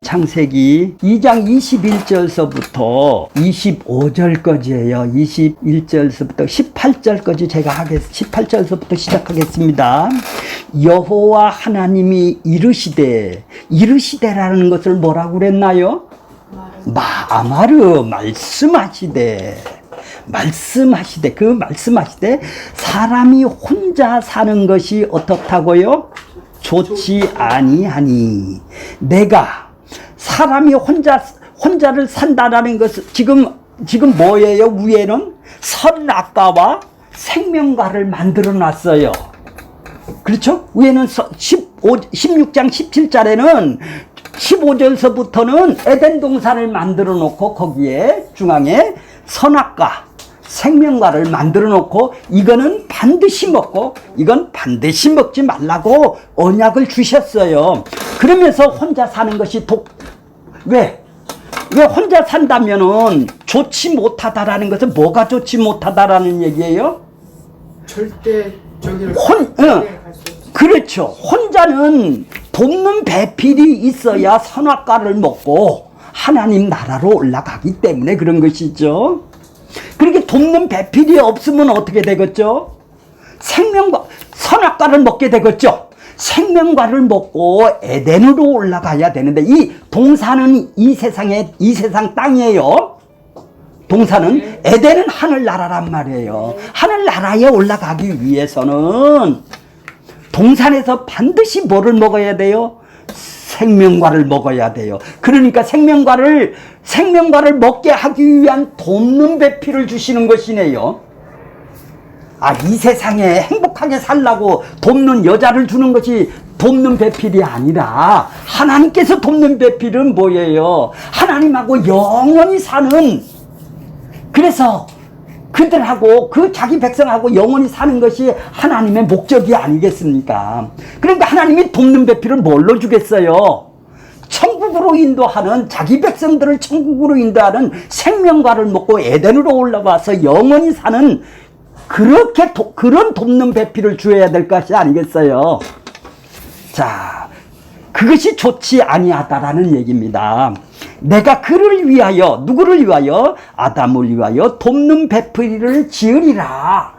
창세기 2장 21절서부터 25절까지예요. 21절서부터 18절까지 제가 18절서부터 시작하겠습니다. 여호와 하나님이 이르시되라는 것을 뭐라고 그랬나요? 말씀하시되 사람이 혼자 사는 것이 어떻다고요? 좋지 아니하니. 내가 사람이 혼자를 산다라는 것은 지금 뭐예요? 위에는 선악과와 생명과를 만들어 놨어요. 그렇죠? 위에는 16장 17절에는 15절서부터는 에덴 동산을 만들어 놓고 거기에 중앙에 선악과 생명과를 만들어 놓고 이거는 반드시 먹고 이건 반드시 먹지 말라고 언약을 주셨어요. 그러면서 혼자 사는 것이 왜 혼자 산다면은 좋지 못하다라는 것은 뭐가 좋지 못하다라는 얘기예요? 절대 저기를 그렇죠. 혼자는 돕는 배필이 있어야 선악과를 먹고 하나님 나라로 올라가기 때문에 그런 것이죠. 그렇게 돕는 배필이 없으면 어떻게 되겠죠? 선악과를 먹게 되겠죠. 생명과를 먹고 에덴으로 올라가야 되는데 이 동산은 이 세상 땅이에요. 동산은 에덴은 하늘나라란 말이에요. 하늘나라에 올라가기 위해서는 동산에서 반드시 뭐를 먹어야 돼요? 생명과를 먹어야 돼요. 그러니까 생명과를 먹게 하기 위한 돕는 배필을 주시는 것이네요. 이 세상에 행복하게 살라고 돕는 여자를 주는 것이 돕는 배필이 아니라 하나님께서 돕는 배필은 뭐예요? 하나님하고 영원히 사는, 그래서 그들하고 자기 백성하고 영원히 사는 것이 하나님의 목적이 아니겠습니까? 그러니까 하나님이 돕는 배필을 뭘로 주겠어요? 천국으로 인도하는, 자기 백성들을 천국으로 인도하는 생명과를 먹고 에덴으로 올라와서 영원히 사는 그런 돕는 배필을 주어야 될 것이 아니겠어요? 자, 그것이 좋지 아니하다라는 얘기입니다. 내가 그를 위하여, 누구를 위하여? 아담을 위하여 돕는 배필을 지으리라.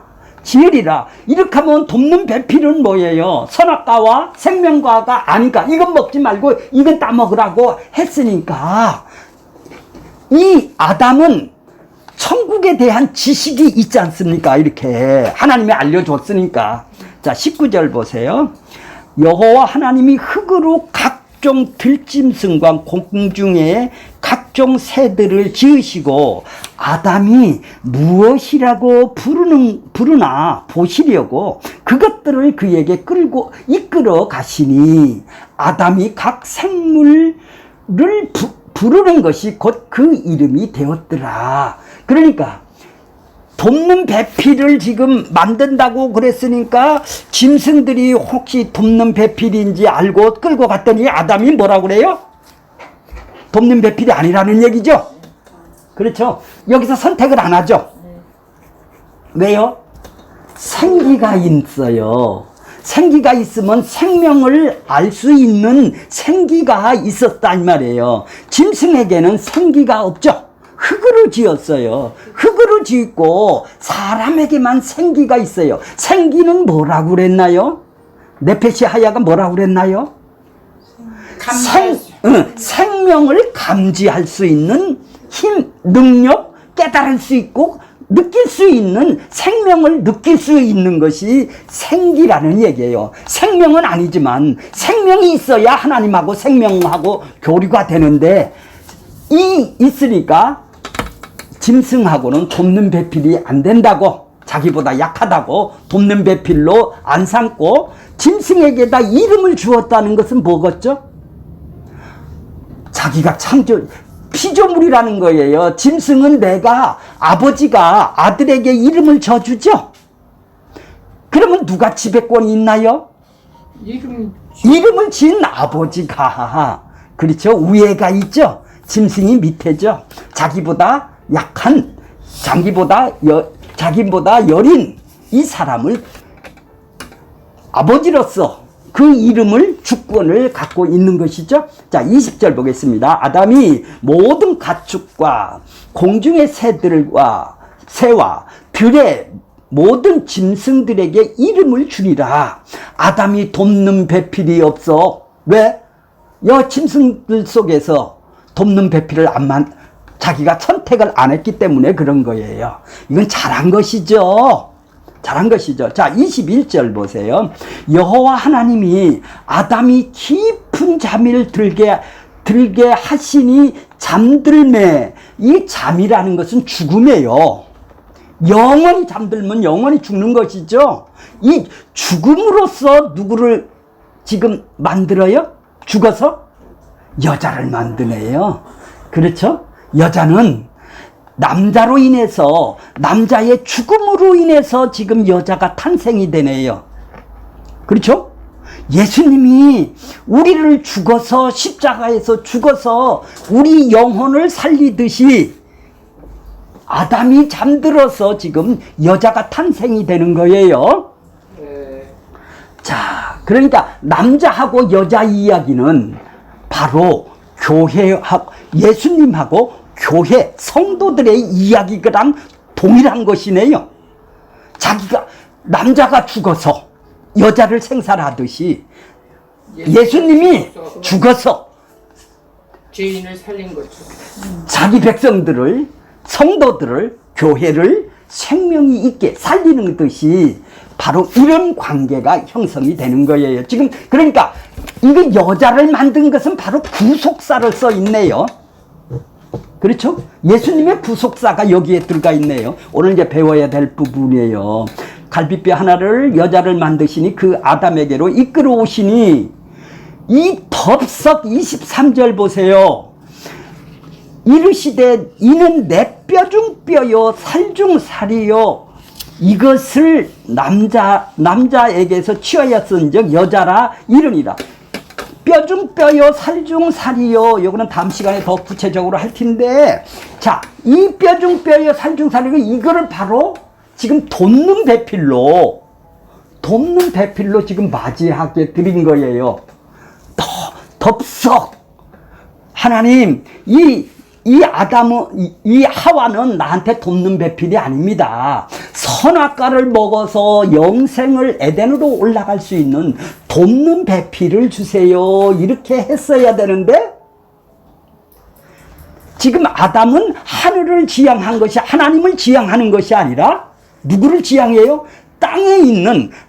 이렇게 하면 돕는 배필은 뭐예요? 선악과와 생명과가 아니까 이건 먹지 말고 이건 따먹으라고 했으니까 이 아담은 천국에 대한 지식이 있지 않습니까? 이렇게 하나님이 알려줬으니까. 자, 19절 보세요. 여호와 하나님이 흙으로 각종 들짐승과 공중의 각종 새들을 지으시고 아담이 무엇이라고 부르나 보시려고 그것들을 그에게 이끌어 가시니 아담이 각 생물을 부르는 것이 곧 그 이름이 되었더라. 그러니까 돕는 배필을 지금 만든다고 그랬으니까 짐승들이 혹시 돕는 배필인지 알고 끌고 갔더니 아담이 뭐라고 그래요? 돕는 배필이 아니라는 얘기죠. 그렇죠? 여기서 선택을 안 하죠. 왜요? 생기가 있어요. 생기가 있으면 생명을 알 수 있는 생기가 있었다 이 말이에요. 짐승에게는 생기가 없죠. 흙으로 지었어요. 흙으로 짓고 사람에게만 생기가 있어요. 생기는 뭐라고 그랬나요? 네페시 하야가 뭐라고 그랬나요? 생명을 감지할 수 있는 힘, 능력, 깨달을 수 있고 느낄 수 있는, 생명을 느낄 수 있는 것이 생기라는 얘기예요. 생명은 아니지만 생명이 있어야 하나님하고 생명하고 교류가 되는데 있으니까 짐승하고는 돕는 배필이 안 된다고, 자기보다 약하다고 돕는 배필로 안 삼고 짐승에게다 이름을 주었다는 것은 뭐겠죠? 자기가 피조물이라는 거예요. 짐승은 아버지가 아들에게 이름을 져주죠. 그러면 누가 지배권이 있나요? 이름을 지은 아버지가, 그렇죠? 우애가 있죠. 짐승이 밑에죠. 자기보다 약한, 자기보다 여린 이 사람을 아버지로서 그 이름을 주권을 갖고 있는 것이죠. 자, 20절 보겠습니다. 아담이 모든 가축과 공중의 새와 들의 모든 짐승들에게 이름을 주리라. 아담이 돕는 배필이 없어. 왜? 짐승들 속에서 돕는 배필을 자기가 선택을 안 했기 때문에 그런 거예요. 이건 잘한 것이죠. 잘한 것이죠. 자, 21절 보세요. 여호와 하나님이 아담이 깊은 잠을 들게 하시니 잠들매. 이 잠이라는 것은 죽음이에요. 영원히 잠들면 영원히 죽는 것이죠. 이 죽음으로써 누구를 지금 만들어요? 죽어서? 여자를 만드네요. 그렇죠? 여자는 남자로 인해서, 남자의 죽음으로 인해서 지금 여자가 탄생이 되네요. 그렇죠? 예수님이 우리를 죽어서, 십자가에서 죽어서 우리 영혼을 살리듯이 아담이 잠들어서 지금 여자가 탄생이 되는 거예요. 자, 그러니까 남자하고 여자 이야기는 바로 교회하고 예수님하고 교회 성도들의 이야기랑 동일한 것이네요. 남자가 죽어서 여자를 생살하듯이 예수님이 죽어서 죄인을 살린 거죠. 자기 백성들을, 성도들을, 교회를 생명이 있게 살리는 듯이 바로 이런 관계가 형성이 되는 거예요. 지금 그러니까 이거 여자를 만든 것은 바로 구속사를 써 있네요. 그렇죠? 예수님의 구속사가 여기에 들어가 있네요. 오늘 이제 배워야 될 부분이에요. 갈비뼈 하나를 여자를 만드시니 그 아담에게로 이끌어 오시니 이 덥석 23절 보세요. 이르시되 이는 내 뼈 중 뼈요 살 중 살이요 이것을 남자에게서 취하였은즉 여자라 이르니라. 뼈 중 뼈요 살 중 살이요. 요거는 다음 시간에 더 구체적으로 할 텐데, 자, 이 뼈 중 뼈요 살 중 살이요, 이거를 바로 지금 돕는 배필로 지금 맞이하게 드린 거예요. 덥석 하나님, 이 하와는 나한테 돕는 배필이 아닙니다. 선악과를 먹어서 영생을 에덴으로 올라갈 수 있는 돕는 배필을 주세요. 이렇게 했어야 되는데, 지금 아담은 하늘을 지향한 것이, 하나님을 지향하는 것이 아니라 누구를 지향해요?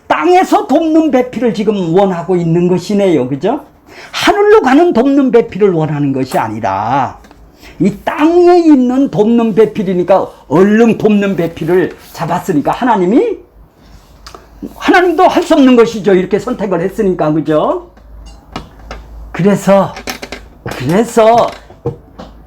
땅에서 돕는 배필을 지금 원하고 있는 것이네요. 그죠? 하늘로 가는 돕는 배필을 원하는 것이 아니라 이 땅에 있는 돕는 배필이니까 얼른 돕는 배필을 잡았으니까 하나님도 할 수 없는 것이죠. 이렇게 선택을 했으니까. 그죠? 그래서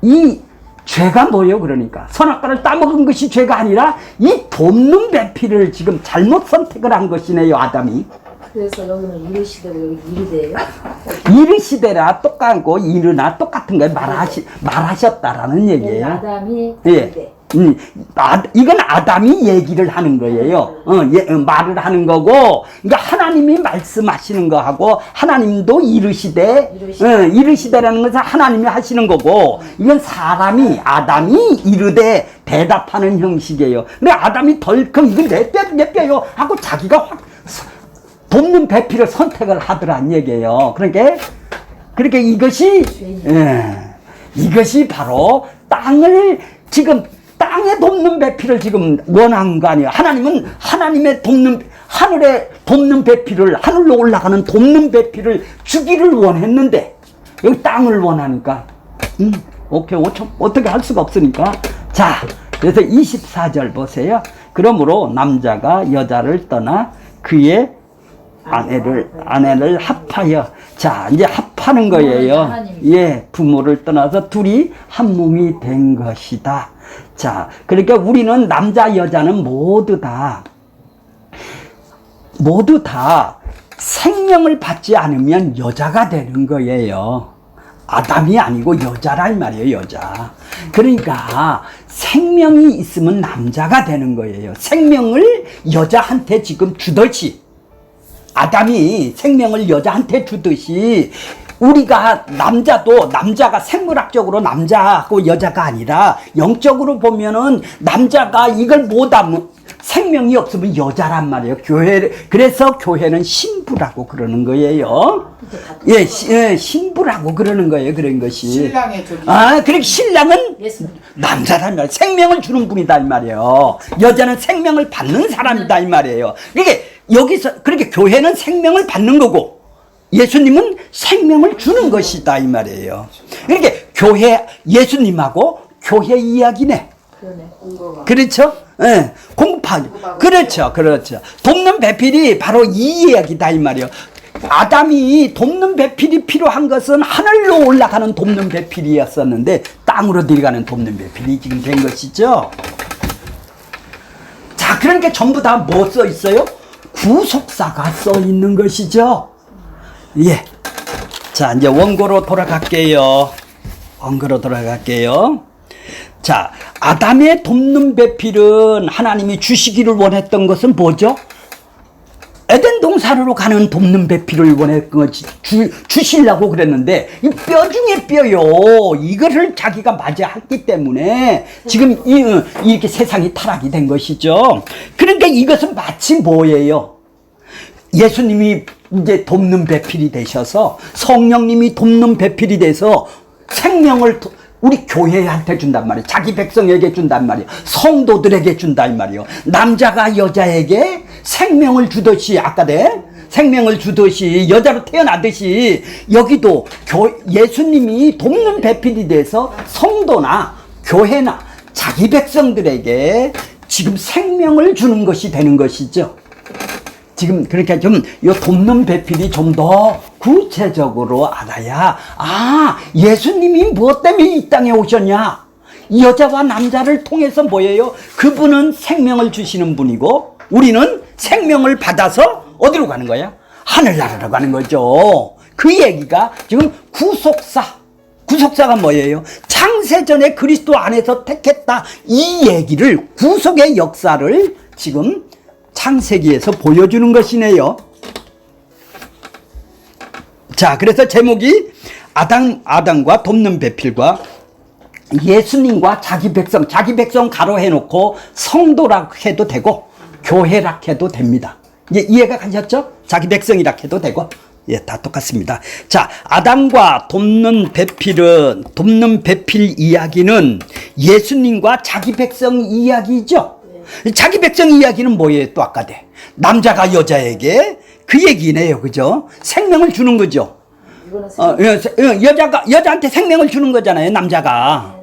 이 죄가 뭐예요? 그러니까 선악과를 따먹은 것이 죄가 아니라 이 돕는 배필을 지금 잘못 선택을 한 것이네요. 아담이. 그래서 여기는 이르시되고 여기 이르되예요? 이르시되라 똑같고 이르나 똑같은 거예요. 말하셨다라는 얘기예요. 아담이 예. 이건 아담이 얘기를 하는 거예요. 말을 하는 거고, 그러니까 하나님이 말씀하시는 거하고 하나님도 이르시되라는 것은 하나님이 하시는 거고, 이건 아담이 이르되 대답하는 형식이에요. 근데 아담이 덜컥 이건 내 뼈요 하고 자기가 확 돕는 배필을 선택을 하더란 얘기예요. 그러니까 이것이 바로 땅에 돕는 배필을 지금 원한 거 아니에요. 하나님은 하늘에 돕는 배필을, 하늘로 올라가는 돕는 배필을 주기를 원했는데, 여기 땅을 원하니까, 어떻게 할 수가 없으니까. 자, 그래서 24절 보세요. 그러므로 남자가 여자를 떠나 그의 아내를 합하여, 자, 이제 합하는 거예요. 예, 부모를 떠나서 둘이 한 몸이 된 것이다. 자, 그러니까 우리는 남자 여자는 모두 다 생명을 받지 않으면 여자가 되는 거예요. 아담이 아니고 여자란 말이에요. 여자. 그러니까 생명이 있으면 남자가 되는 거예요. 생명을 여자한테 지금 주듯이 아담이 생명을 여자한테 주듯이 우리가 남자가 생물학적으로 남자하고 여자가 아니라 영적으로 보면은 남자가 이걸 못하면 생명이 없으면 여자란 말이에요. 그래서 교회는 신부라고 그러는 거예요. 예, 신부라고 그러는 거예요. 그런 것이. 신랑의 저기. 그러니까 신랑은 예수님. 남자란 말이에요. 생명을 주는 분이다 이 말이에요. 여자는 생명을 받는 사람이다 이 말이에요. 그러니까 여기서 그렇게 교회는 생명을 받는 거고 예수님은 생명을 주는 것이다 이 말이에요. 그러니까 예수님하고 교회 이야기네. 그러네. 그렇죠? 예, 공급하죠. 그렇죠. 돕는 배필이 바로 이 이야기다 이 말이에요. 아담이 돕는 배필이 필요한 것은 하늘로 올라가는 돕는 배필이었었는데 땅으로 내려가는 돕는 배필이 지금 된 것이죠. 자, 그러니까 전부 다 뭐 써 있어요? 구속사가 써 있는 것이죠. 예. 자, 이제 원고로 돌아갈게요. 자, 아담의 돕는 배필은 하나님이 주시기를 원했던 것은 뭐죠? 에덴 동산으로 가는 돕는 배필을 원했던 것이 주시려고 그랬는데 이 뼈 중에 뼈요. 이거를 자기가 맞이했기 때문에 지금 이렇게 세상이 타락이 된 것이죠. 그러니까 이것은 마치 뭐예요? 예수님이 이제 돕는 배필이 되셔서 성령님이 돕는 배필이 돼서 생명을 우리 교회한테 준단 말이에요. 자기 백성에게 준단 말이에요. 성도들에게 준단 말이에요. 남자가 여자에게 생명을 주듯이 생명을 주듯이 여자로 태어나듯이 여기도 예수님이 돕는 배필이 돼서 성도나 교회나 자기 백성들에게 지금 생명을 주는 것이 되는 것이죠. 지금 그러니까 좀 이 돕는 배필이 좀 더 구체적으로 알아야 예수님이 무엇 때문에 이 땅에 오셨냐? 여자와 남자를 통해서 뭐예요? 그분은 생명을 주시는 분이고 우리는 생명을 받아서 어디로 가는 거야? 하늘나라로 가는 거죠. 그 얘기가 지금 구속사가 뭐예요? 창세전에 그리스도 안에서 택했다. 이 얘기를 구속의 역사를 지금 창세기에서 보여주는 것이네요. 자, 그래서 제목이 아담과 돕는 배필과 예수님과 자기 백성 가로 해놓고 성도라 해도 되고 교회라 해도 됩니다. 이제 이해가 가셨죠? 자기 백성이라 해도 되고 예, 다 똑같습니다. 자, 아담과 돕는 배필 이야기는 예수님과 자기 백성 이야기죠. 자기 백성 이야기는 뭐예요? 또 아까 남자가 여자에게 그 얘기네요. 그죠? 생명을 주는 거죠. 여자한테 생명을 주는 거잖아요. 남자가.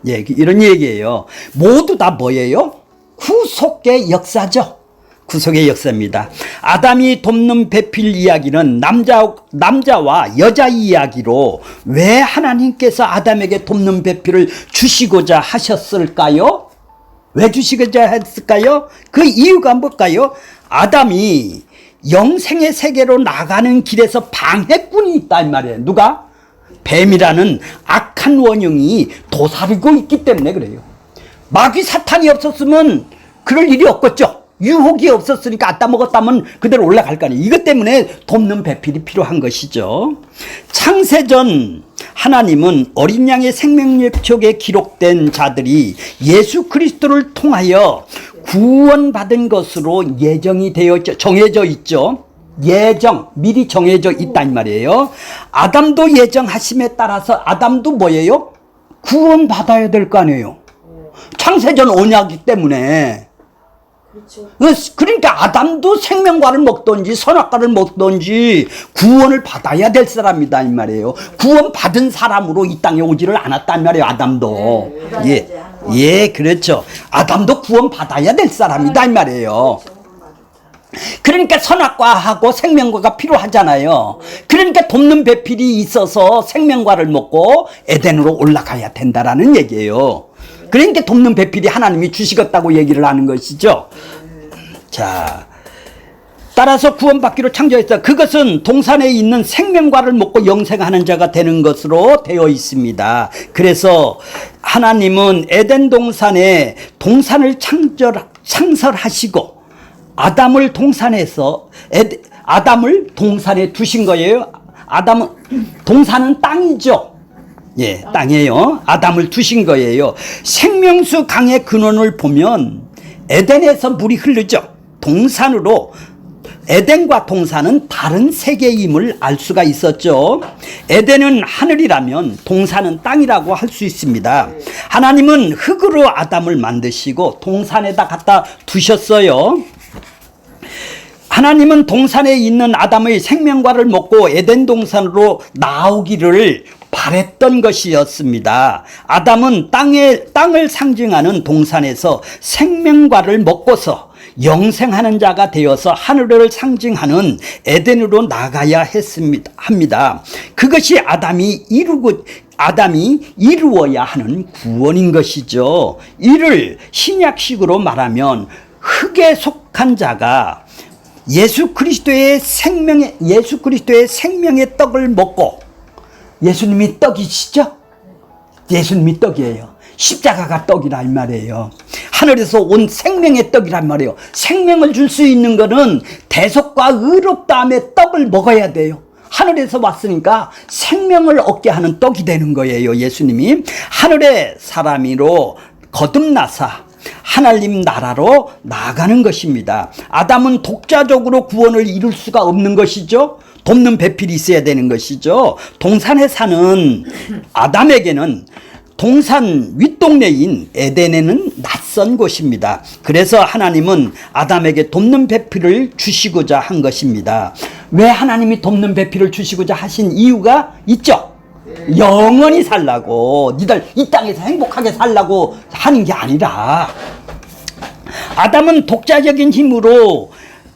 예, 이런 얘기예요. 모두 다 뭐예요? 구속의 역사죠. 구속의 역사입니다. 아담이 돕는 배필 이야기는 남자와 여자 이야기로 왜 하나님께서 아담에게 돕는 배필을 주시고자 하셨을까요? 왜 주시고자 했을까요? 그 이유가 뭘까요? 아담이 영생의 세계로 나가는 길에서 방해꾼이 있단 말이에요. 누가? 뱀이라는 악한 원흉이 도사리고 있기 때문에 그래요. 마귀 사탄이 없었으면 그럴 일이 없겠죠. 유혹이 없었으니까 아따 먹었다면 그대로 올라갈 거 아니에요. 이것 때문에 돕는 배필이 필요한 것이죠. 창세전 하나님은 어린 양의 생명約束에 기록된 자들이 예수 그리스도를 통하여 구원받은 것으로 정해져 있죠. 미리 정해져 있단 말이에요. 아담도 예정하심에 따라서 아담도 뭐예요? 구원받아야 될 거 아니에요. 창세전 언약이기 때문에. 그렇죠. 그러니까 아담도 생명과를 먹든지 선악과를 먹든지 구원을 받아야 될 사람이다 이 말이에요. 구원받은 사람으로 이 땅에 오지를 않았단 말이에요. 아담도. 예, 그렇죠. 아담도 구원받아야 될 사람이다 이 말이에요. 그러니까 선악과하고 생명과가 필요하잖아요. 그러니까 돕는 배필이 있어서 생명과를 먹고 에덴으로 올라가야 된다라는 얘기예요. 그러니까 돕는 배필이 하나님이 주시겠다고 얘기를 하는 것이죠. 자, 따라서 구원받기로 창조했다. 그것은 동산에 있는 생명과를 먹고 영생하는 자가 되는 것으로 되어 있습니다. 그래서 하나님은 에덴 동산에 동산을 창설하시고 아담을 동산에서 아담을 동산에 두신 거예요. 아담은 동산은 땅이죠. 예, 땅이에요. 아담을 두신 거예요. 생명수 강의 근원을 보면 에덴에서 물이 흐르죠. 동산으로 에덴과 동산은 다른 세계임을 알 수가 있었죠. 에덴은 하늘이라면 동산은 땅이라고 할 수 있습니다. 하나님은 흙으로 아담을 만드시고 동산에다 갖다 두셨어요. 하나님은 동산에 있는 아담의 생명과를 먹고 에덴 동산으로 나오기를 바랬던 것이었습니다. 아담은 땅을 상징하는 동산에서 생명과를 먹고서 영생하는 자가 되어서 하늘을 상징하는 에덴으로 나가야 합니다. 그것이 아담이 이루어야 하는 구원인 것이죠. 이를 신약식으로 말하면 흙에 속한 자가 예수 그리스도의 생명의 떡을 먹고, 예수님이 떡이시죠? 예수님이 떡이에요. 십자가가 떡이라 이 말이에요. 하늘에서 온 생명의 떡이란 말이에요. 생명을 줄 수 있는 것은 대속과 의롭다함의 떡을 먹어야 돼요. 하늘에서 왔으니까 생명을 얻게 하는 떡이 되는 거예요. 예수님이 하늘의 사람이로 거듭나사 하나님 나라로 나가는 것입니다. 아담은 독자적으로 구원을 이룰 수가 없는 것이죠. 돕는 배필이 있어야 되는 것이죠. 동산에 사는 아담에게는 동산 윗동네인 에덴에는 낯선 곳입니다. 그래서 하나님은 아담에게 돕는 배필을 주시고자 한 것입니다. 왜 하나님이 돕는 배필을 주시고자 하신 이유가 있죠. 영원히 살라고, 니들 이 땅에서 행복하게 살라고 하는 게 아니라, 아담은 독자적인 힘으로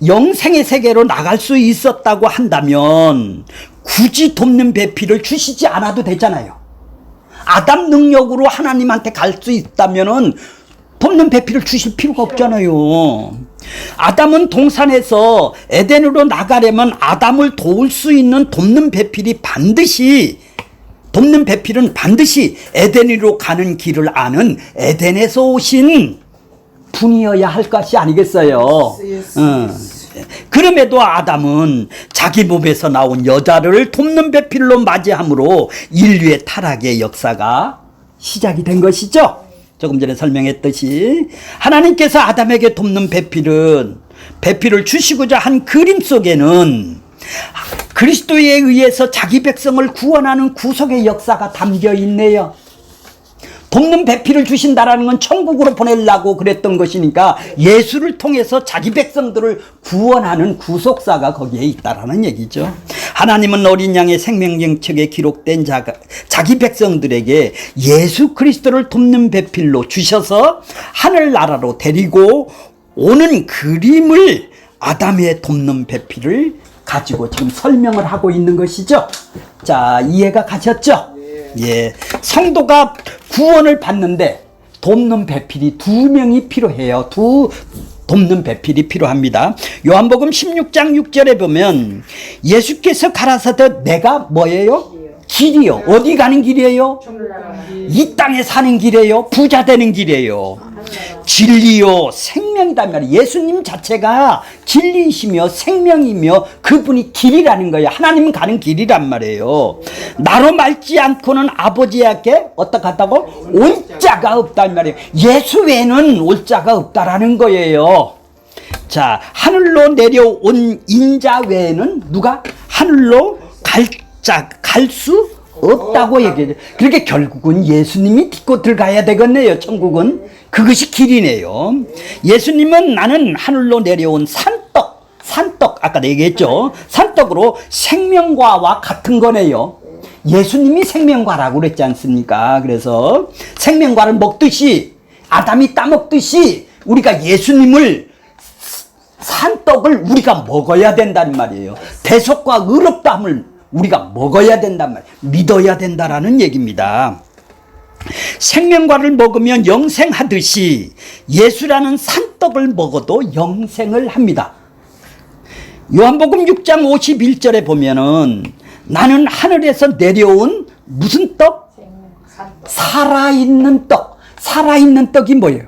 영생의 세계로 나갈 수 있었다고 한다면 굳이 돕는 배필을 주시지 않아도 되잖아요. 아담 능력으로 하나님한테 갈 수 있다면은 돕는 배필을 주실 필요가 없잖아요. 아담은 동산에서 에덴으로 나가려면 아담을 도울 수 있는 돕는 배필은 반드시 에덴으로 가는 길을 아는 에덴에서 오신 분이어야 할 것이 아니겠어요. 그럼에도 아담은 자기 몸에서 나온 여자를 돕는 배필로 맞이함으로 인류의 타락의 역사가 시작이 된 것이죠. 조금 전에 설명했듯이 하나님께서 아담에게 돕는 배필을 주시고자 한 그림 속에는 그리스도에 의해서 자기 백성을 구원하는 구속의 역사가 담겨 있네요. 돕는 배필을 주신다라는 건 천국으로 보내려고 그랬던 것이니까 예수를 통해서 자기 백성들을 구원하는 구속사가 거기에 있다라는 얘기죠. 하나님은 어린 양의 생명정책에 기록된 자기 백성들에게 예수 그리스도를 돕는 배필로 주셔서 하늘나라로 데리고 오는 그림을 아담의 돕는 배필을 가지고 지금 설명을 하고 있는 것이죠. 자, 이해가 가셨죠? 예, 성도가 구원을 받는데 돕는 배필이 2명이 필요해요. 돕는 배필이 필요합니다. 요한복음 16장 6절에 보면 예수께서 가라사대 내가 뭐예요? 길이요. 어디 가는 길이에요? 이 땅에 사는 길이에요. 부자 되는 길이에요. 진리요 생명이란 말이에요. 예수님 자체가 진리이시며 생명이며 그분이 길이라는 거예요. 하나님 가는 길이란 말이에요. 나로 말지 않고는 아버지에게 어떡하다고? 올 자가 없단 말이에요. 예수 외에는 올 자가 없다라는 거예요. 자, 하늘로 내려온 인자 외에는 누가 하늘로 갈 수 없다고 얘기해요. 그러니까 결국은 예수님이 딛고 들어가야 되겠네요. 천국은 그것이 길이네요. 예수님은 나는 하늘로 내려온 산떡 아까 얘기했죠. 산떡으로 생명과와 같은 거네요. 예수님이 생명과라고 그랬지 않습니까? 그래서 생명과를 먹듯이 아담이 따먹듯이 우리가 예수님을 산떡을 우리가 먹어야 된다는 말이에요. 대속과 의롭다함을 우리가 먹어야 된단 말이에요. 믿어야 된다라는 얘기입니다. 생명과를 먹으면 영생하듯이 예수라는 산떡을 먹어도 영생을 합니다. 요한복음 6장 51절에 보면은 나는 하늘에서 내려온 무슨 떡? 살아있는 떡. 살아있는 떡이 뭐예요?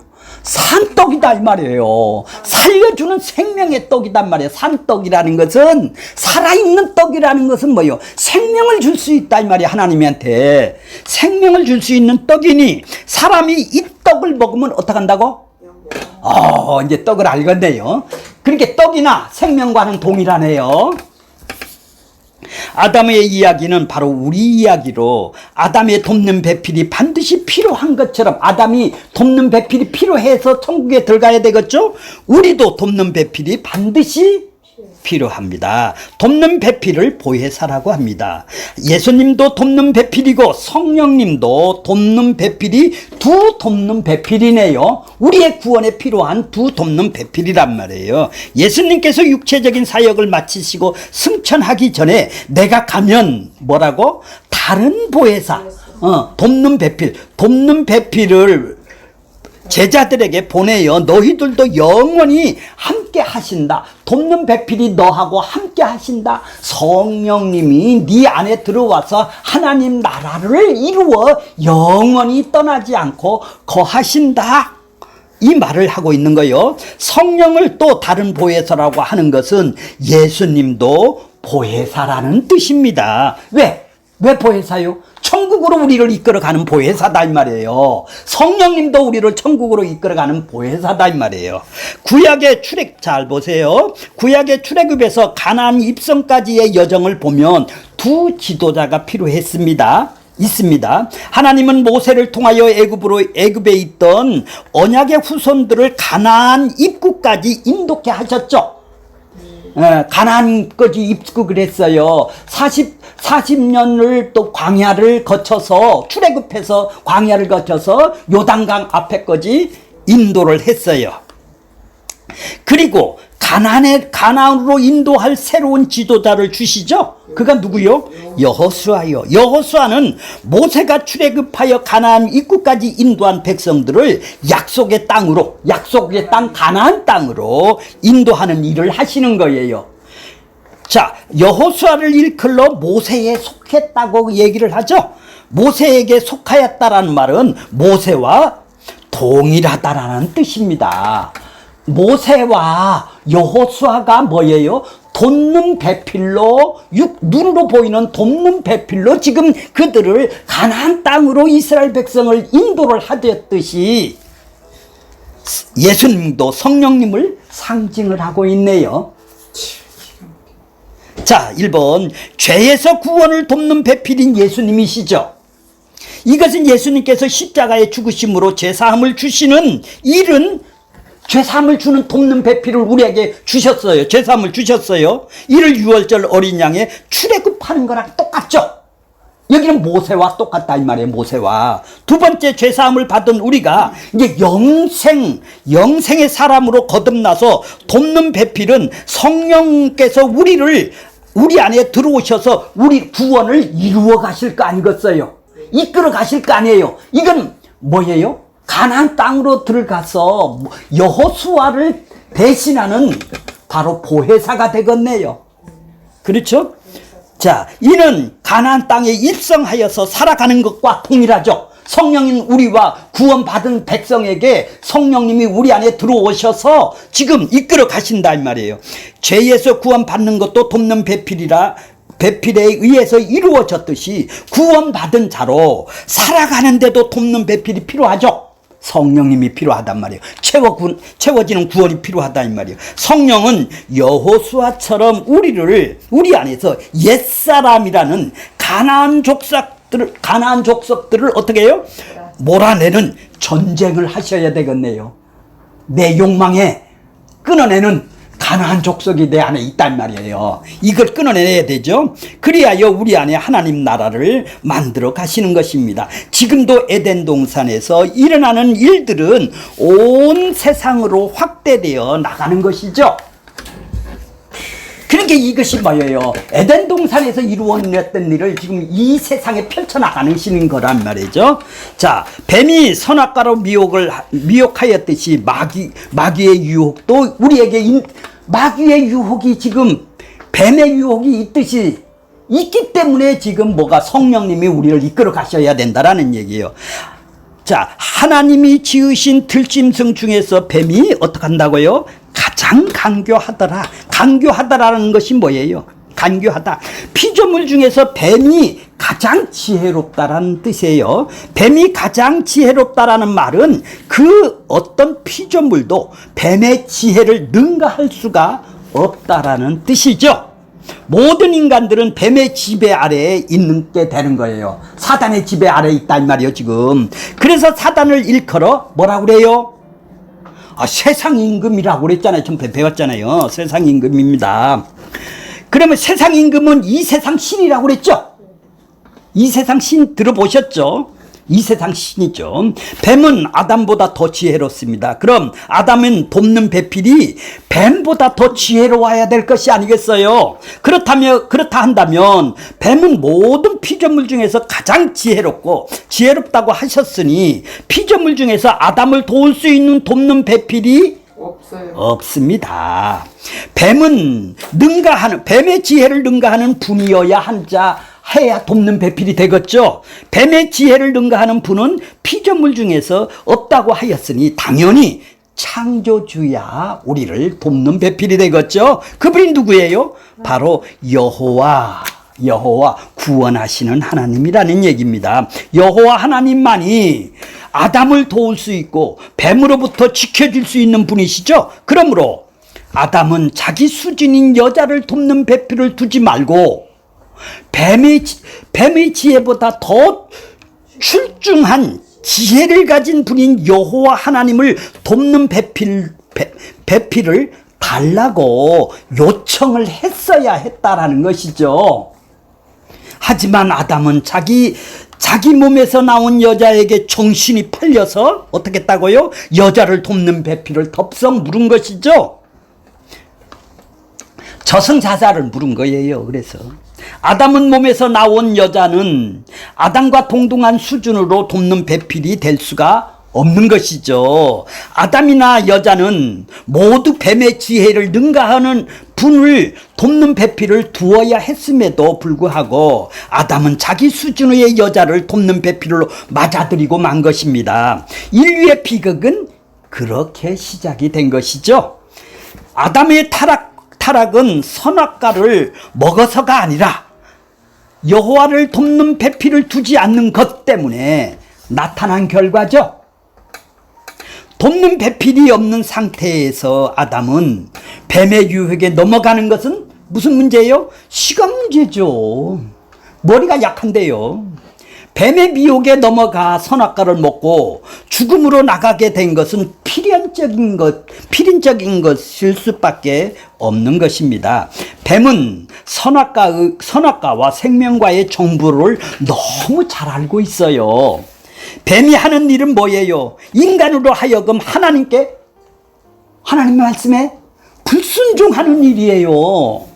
산떡이다 이 말이에요. 살려주는 생명의 떡이단 말이에요. 산떡이라는 것은, 살아있는 떡이라는 것은 뭐예요? 생명을 줄 수 있다 이 말이에요. 하나님한테 생명을 줄 수 있는 떡이니 사람이 이 떡을 먹으면 어떻게 한다고? 이제 떡을 알겠네요. 그렇게 떡이나 생명과는 동일하네요. 아담의 이야기는 바로 우리 이야기로, 아담의 돕는 배필이 반드시 필요한 것처럼, 아담이 돕는 배필이 필요해서 천국에 들어가야 되겠죠? 우리도 돕는 배필이 반드시 필요합니다. 돕는 배필을 보혜사라고 합니다. 예수님도 돕는 배필이고 성령님도 돕는 배필이 두 돕는 배필이네요. 우리의 구원에 필요한 두 돕는 배필이란 말이에요. 예수님께서 육체적인 사역을 마치시고 승천하기 전에 내가 가면 뭐라고? 다른 보혜사, 돕는 배필을 제자들에게 보내요. 너희들도 영원히 함께 하신다. 돕는 배필이 너하고 함께 하신다. 성령님이 네 안에 들어와서 하나님 나라를 이루어 영원히 떠나지 않고 거하신다. 이 말을 하고 있는 거예요. 성령을 또 다른 보혜사라고 하는 것은 예수님도 보혜사라는 뜻입니다. 왜 보혜사요? 천국으로 우리를 이끌어가는 보혜사다 이 말이에요. 성령님도 우리를 천국으로 이끌어가는 보혜사다 이 말이에요. 구약의 출애굽 잘 보세요. 구약의 출애굽에서 가나안 입성까지의 여정을 보면 두 지도자가 필요했습니다. 있습니다. 하나님은 모세를 통하여 애굽에 있던 언약의 후손들을 가나안 입구까지 인도케 하셨죠. 가나안까지 입국을 했어요. 40년을 또 광야를 거쳐서, 출애굽해서 광야를 거쳐서 요단강 앞에까지 인도를 했어요. 그리고 가나안으로 인도할 새로운 지도자를 주시죠. 그가 누구요? 여호수아요. 여호수아는 모세가 출애굽하여 가나안 입구까지 인도한 백성들을 약속의 땅 가나안 땅으로 인도하는 일을 하시는 거예요. 자, 여호수아를 일컬어 모세에 속했다고 얘기를 하죠. 모세에게 속하였다라는 말은 모세와 동일하다라는 뜻입니다. 모세와 여호수아가 뭐예요? 돕는 배필로, 눈으로 보이는 돕는 배필로 지금 그들을 가나안 땅으로 이스라엘 백성을 인도를 하듯이 예수님도 성령님을 상징을 하고 있네요. 자, 1번 죄에서 구원을 돕는 배필인 예수님이시죠. 이것은 예수님께서 십자가의 죽으심으로 죄사함을 주시는 일은, 죄사함을 주는 돕는 배필을 우리에게 주셨어요. 죄사함을 주셨어요. 이를 유월절 어린 양의 출애굽하는 거랑 똑같죠. 여기는 모세와 똑같다 이 말이에요. 모세와. 두 번째, 죄사함을 받은 우리가 이제 영생의 사람으로 거듭나서 돕는 배필은 성령께서 우리 안에 들어오셔서 우리 구원을 이루어 가실 거 아니겠어요? 이끌어 가실 거 아니에요? 이건 뭐예요? 가나안 땅으로 들어가서 여호수아를 대신하는 바로 보혜사가 되겠네요. 그렇죠? 자, 이는 가나안 땅에 입성하여서 살아가는 것과 동일하죠. 성령인 우리와 구원받은 백성에게 성령님이 우리 안에 들어오셔서 지금 이끌어 가신다 이 말이에요. 죄에서 구원받는 것도 돕는 배필에 의해서 이루어졌듯이 구원받은 자로 살아가는데도 돕는 배필이 필요하죠. 성령님이 필요하단 말이에요. 채워지는 구원이 필요하다 이 말이에요. 성령은 여호수아처럼 우리 안에서 옛사람이라는 가나안 족속들을 어떻게 해요? 몰아내는 전쟁을 하셔야 되겠네요. 내 욕망에 끊어내는 가나안 족속이 내 안에 있단 말이에요. 이걸 끊어내야 되죠. 그리하여 우리 안에 하나님 나라를 만들어 가시는 것입니다. 지금도 에덴 동산에서 일어나는 일들은 온 세상으로 확대되어 나가는 것이죠. 그러니까 이것이 뭐예요? 에덴 동산에서 이루어냈던 일을 지금 이 세상에 펼쳐나가시는 거란 말이죠. 자, 뱀이 선악과로 미혹하였듯이 마귀의 유혹도 우리에게 마귀의 유혹이 지금 뱀의 유혹이 있기 때문에 지금 성령님이 우리를 이끌어 가셔야 된다라는 얘기예요. 자, 하나님이 지으신 들짐승 중에서 뱀이 어떻게 한다고요? 가장 간교하더라. 간교하다라는 것이 뭐예요? 간교하다. 피조물 중에서 뱀이 가장 지혜롭다라는 뜻이에요. 뱀이 가장 지혜롭다라는 말은 그 어떤 피조물도 뱀의 지혜를 능가할 수가 없다라는 뜻이죠. 모든 인간들은 뱀의 지배 아래에 있는 게 되는 거예요. 사단의 지배 아래에 있다 이 말이에요 지금. 그래서 사단을 일컬어 뭐라고 그래요? 세상 임금이라고 그랬잖아요. 좀 배웠잖아요. 세상 임금입니다. 그러면 세상 임금은 이 세상 신이라고 그랬죠? 이 세상 신 들어보셨죠? 이 세상 신이죠. 뱀은 아담보다 더 지혜롭습니다. 그럼 아담은 돕는 배필이 뱀보다 더 지혜로워야 될 것이 아니겠어요? 그렇다 한다면 뱀은 모든 피조물 중에서 가장 지혜롭다고 하셨으니 피조물 중에서 아담을 도울 수 있는 돕는 배필이 없어요. 없습니다. 뱀은 뱀의 지혜를 능가하는 분이어야 해야 돕는 배필이 되겠죠. 뱀의 지혜를 능가하는 분은 피조물 중에서 없다고 하였으니 당연히 창조주야 우리를 돕는 배필이 되겠죠. 그분이 누구예요? 바로 여호와 구원하시는 하나님이라는 얘기입니다. 여호와 하나님만이 아담을 도울 수 있고 뱀으로부터 지켜줄 수 있는 분이시죠. 그러므로 아담은 자기 수준인 여자를 돕는 배필을 두지 말고 뱀의 지혜보다 더 출중한 지혜를 가진 분인 여호와 하나님을 돕는 배필을 달라고 요청을 했어야 했다라는 것이죠. 하지만 아담은 자기 몸에서 나온 여자에게 정신이 팔려서 어떻게 했다고요? 여자를 돕는 배필을 덥석 물은 것이죠. 저승사자를 물은 거예요. 그래서 아담은 몸에서 나온 여자는 아담과 동등한 수준으로 돕는 배필이 될 수가 없는 것이죠. 아담이나 여자는 모두 뱀의 지혜를 능가하는 분을 돕는 배필을 두어야 했음에도 불구하고 아담은 자기 수준의 여자를 돕는 배필로 맞아들이고 만 것입니다. 인류의 비극은 그렇게 시작이 된 것이죠. 아담의 타락은 선악과를 먹어서가 아니라 여호와를 돕는 배필을 두지 않는 것 때문에 나타난 결과죠. 돕는 배필이 없는 상태에서 아담은 뱀의 유혹에 넘어가는 것은 무슨 문제예요? 시간 문제죠. 머리가 약한데요. 뱀의 미혹에 넘어가 선악과를 먹고 죽음으로 나가게 된 것은 필연적인 것일 수밖에 없는 것입니다. 뱀은 선악과와 생명과의 정보를 너무 잘 알고 있어요. 뱀이 하는 일은 뭐예요? 인간으로 하여금 하나님의 말씀에 불순종하는 일이에요.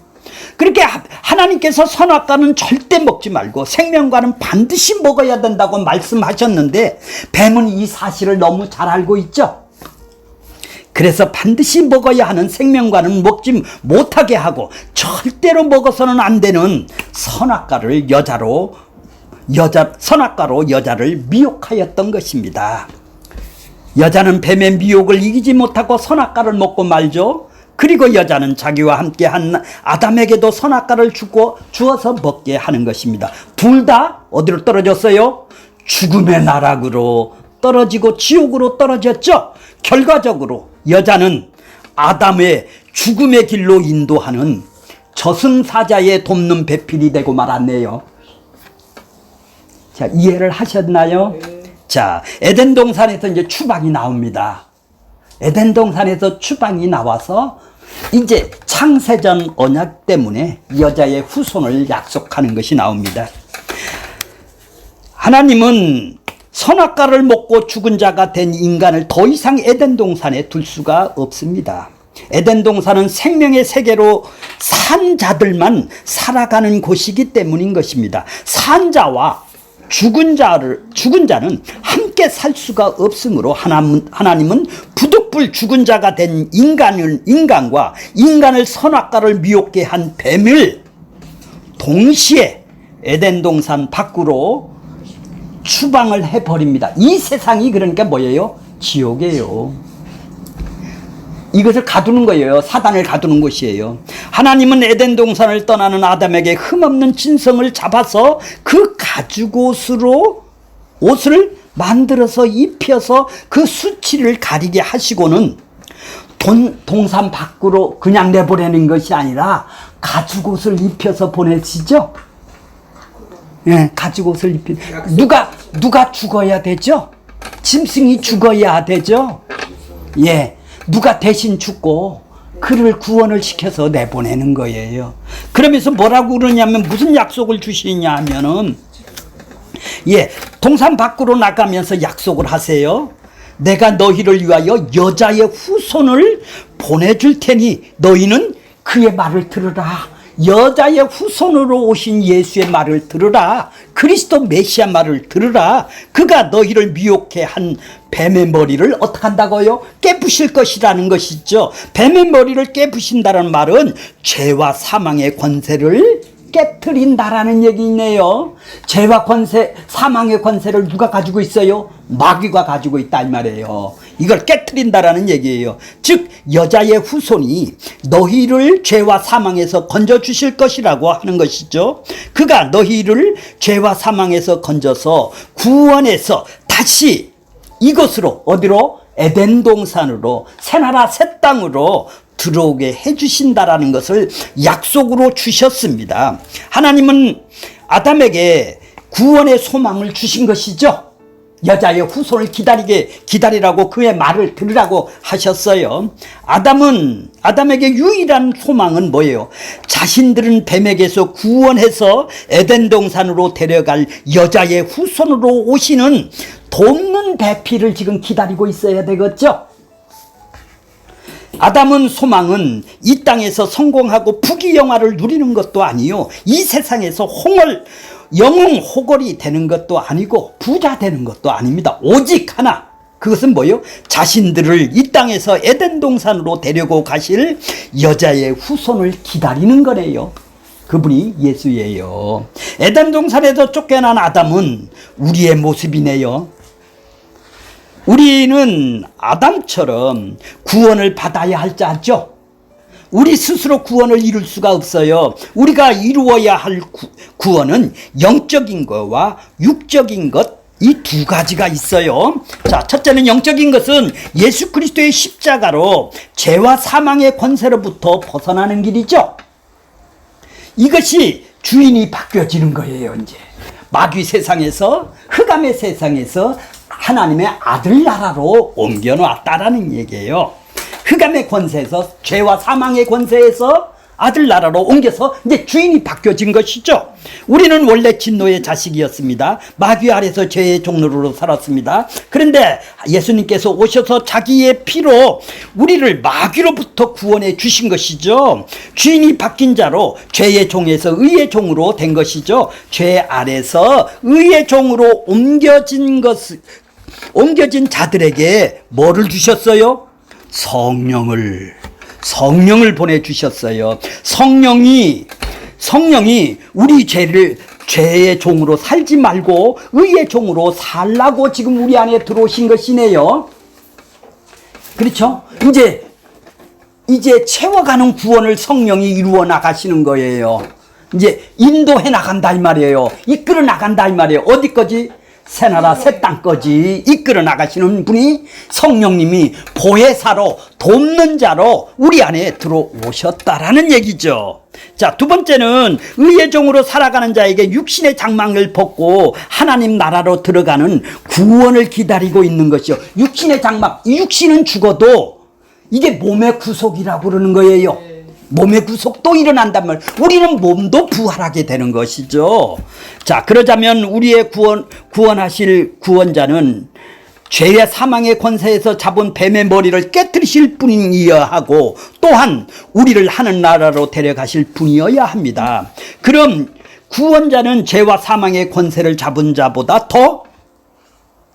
그렇게 하나님께서 선악과는 절대 먹지 말고 생명과는 반드시 먹어야 된다고 말씀하셨는데 뱀은 이 사실을 너무 잘 알고 있죠. 그래서 반드시 먹어야 하는 생명과는 먹지 못하게 하고 절대로 먹어서는 안 되는 선악과로 여자를 미혹하였던 것입니다. 여자는 뱀의 미혹을 이기지 못하고 선악과를 먹고 말죠. 그리고 여자는 자기와 함께 한 아담에게도 선악과를 주어서 먹게 하는 것입니다. 둘 다 어디로 떨어졌어요? 죽음의 나락으로 떨어지고 지옥으로 떨어졌죠. 결과적으로 여자는 아담의 죽음의 길로 인도하는 저승사자의 돕는 배필이 되고 말았네요. 자, 이해를 하셨나요? 자, 에덴 동산에서 이제 추방이 나옵니다. 에덴 동산에서 추방이 나와서 이제 창세전 언약 때문에 여자의 후손을 약속하는 것이 나옵니다. 하나님은 선악과를 먹고 죽은 자가 된 인간을 더 이상 에덴 동산에 둘 수가 없습니다. 에덴 동산은 생명의 세계로 산 자들만 살아가는 곳이기 때문인 것입니다. 산 자와 죽은 자는 함께 살 수가 없으므로 하나님은 부득불 죽은 자가 된 인간과 인간을 선악과를 미혹게 한 뱀을 동시에 에덴 동산 밖으로 추방을 해버립니다. 이 세상이 그러니까 뭐예요? 지옥이에요. 이것을 가두는 거예요. 사단을 가두는 것이에요. 하나님은 에덴 동산을 떠나는 아담에게 흠없는 진성을 잡아서 그 가죽옷으로 옷을 만들어서 입혀서 그 수치를 가리게 하시고는 동산 밖으로 그냥 내보내는 것이 아니라 가죽옷을 입혀서 보내시죠. 예, 가죽옷을 입혀. 누가 죽어야 되죠? 짐승이 죽어야 되죠. 예, 누가 대신 죽고 그를 구원을 시켜서 내보내는 거예요. 그러면서 뭐라고 그러냐면 무슨 약속을 주시냐 하면은 예, 동산 밖으로 나가면서 약속을 하세요. 내가 너희를 위하여 여자의 후손을 보내줄 테니 너희는 그의 말을 들으라. 여자의 후손으로 오신 예수의 말을 들으라. 그리스도 메시아 말을 들으라. 그가 너희를 미혹해 한 뱀의 머리를 어떻게 한다고요? 깨부실 것이라는 것이죠. 뱀의 머리를 깨부신다는 말은 죄와 사망의 권세를 깨트린다라는 얘기네요. 죄와 권세, 사망의 권세를 누가 가지고 있어요? 마귀가 가지고 있다 이 말이에요. 이걸 깨트린다라는 얘기예요. 즉 여자의 후손이 너희를 죄와 사망에서 건져 주실 것이라고 하는 것이죠. 그가 너희를 죄와 사망에서 건져서 구원해서 다시 이곳으로 어디로? 에덴 동산으로 새나라 새 땅으로 들어오게 해주신다라는 것을 약속으로 주셨습니다. 하나님은 아담에게 구원의 소망을 주신 것이죠. 여자의 후손을 기다리라고 그의 말을 들으라고 하셨어요. 아담에게 유일한 소망은 뭐예요? 자신들은 뱀에게서 구원해서 에덴 동산으로 데려갈 여자의 후손으로 오시는 돕는 대피를 지금 기다리고 있어야 되겠죠. 아담은 소망은 이 땅에서 성공하고 부귀영화를 누리는 것도 아니요, 이 세상에서 영웅 호걸이 되는 것도 아니고 부자 되는 것도 아닙니다. 오직 하나, 그것은 뭐예요? 자신들을 이 땅에서 에덴 동산으로 데리고 가실 여자의 후손을 기다리는 거래요. 그분이 예수예요. 에덴 동산에서 쫓겨난 아담은 우리의 모습이네요. 우리는 아담처럼 구원을 받아야 할 자죠. 우리 스스로 구원을 이룰 수가 없어요. 우리가 이루어야 할 구원은 영적인 것과 육적인 것, 이 두 가지가 있어요. 자, 첫째는 영적인 것은 예수 그리스도의 십자가로 죄와 사망의 권세로부터 벗어나는 길이죠. 이것이 주인이 바뀌어지는 거예요. 이제 마귀 세상에서, 흑암의 세상에서 하나님의 아들 나라로 옮겨놨다라는 얘기예요. 흑암의 권세에서, 죄와 사망의 권세에서 아들 나라로 옮겨서 이제 주인이 바뀌어진 것이죠. 우리는 원래 진노의 자식이었습니다. 마귀 아래서 죄의 종로로 살았습니다. 그런데 예수님께서 오셔서 자기의 피로 우리를 마귀로부터 구원해 주신 것이죠. 주인이 바뀐 자로 죄의 종에서 의의 종으로 된 것이죠. 죄 아래서 의의 종으로 옮겨진 자들에게 뭐를 주셨어요? 성령을 보내주셨어요. 성령이 우리 죄의 종으로 살지 말고 의의 종으로 살라고 지금 우리 안에 들어오신 것이네요. 그렇죠? 이제 채워가는 구원을 성령이 이루어 나가시는 거예요. 이제 인도해 나간다 이 말이에요. 이끌어 나간다 이 말이에요. 어디까지? 새나라 새 땅까지 이끌어 나가시는 분이 성령님이 보혜사로, 돕는 자로 우리 안에 들어오셨다라는 얘기죠. 자, 두 번째는 의의 종으로 살아가는 자에게 육신의 장막을 벗고 하나님 나라로 들어가는 구원을 기다리고 있는 것이요. 육신의 장막, 이 육신은 죽어도 이게 몸의 구속이라고 그러는 거예요. 몸의 구속도 일어난단 말이에요. 우리는 몸도 부활하게 되는 것이죠. 자, 그러자면 우리의 구원하실 구원자는 죄의 사망의 권세에서 잡은 뱀의 머리를 깨뜨리실 분이어야 하고, 또한 우리를 하늘 나라로 데려가실 분이어야 합니다. 그럼 구원자는 죄와 사망의 권세를 잡은 자보다 더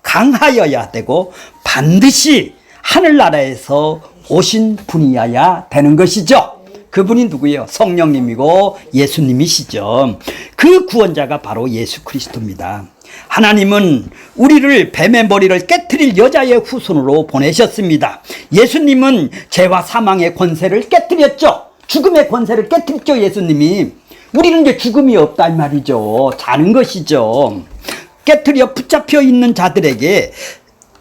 강하여야 되고 반드시 하늘나라에서 오신 분이어야 되는 것이죠. 그분이 누구예요? 성령님이고 예수님이시죠. 그 구원자가 바로 예수 그리스도입니다. 하나님은 우리를 뱀의 머리를 깨트릴 여자의 후손으로 보내셨습니다. 예수님은 죄와 사망의 권세를 깨트렸죠. 죽음의 권세를 깨트렸죠, 예수님이. 우리는 이제 죽음이 없다 이 말이죠. 자는 것이죠. 깨트려 붙잡혀 있는 자들에게,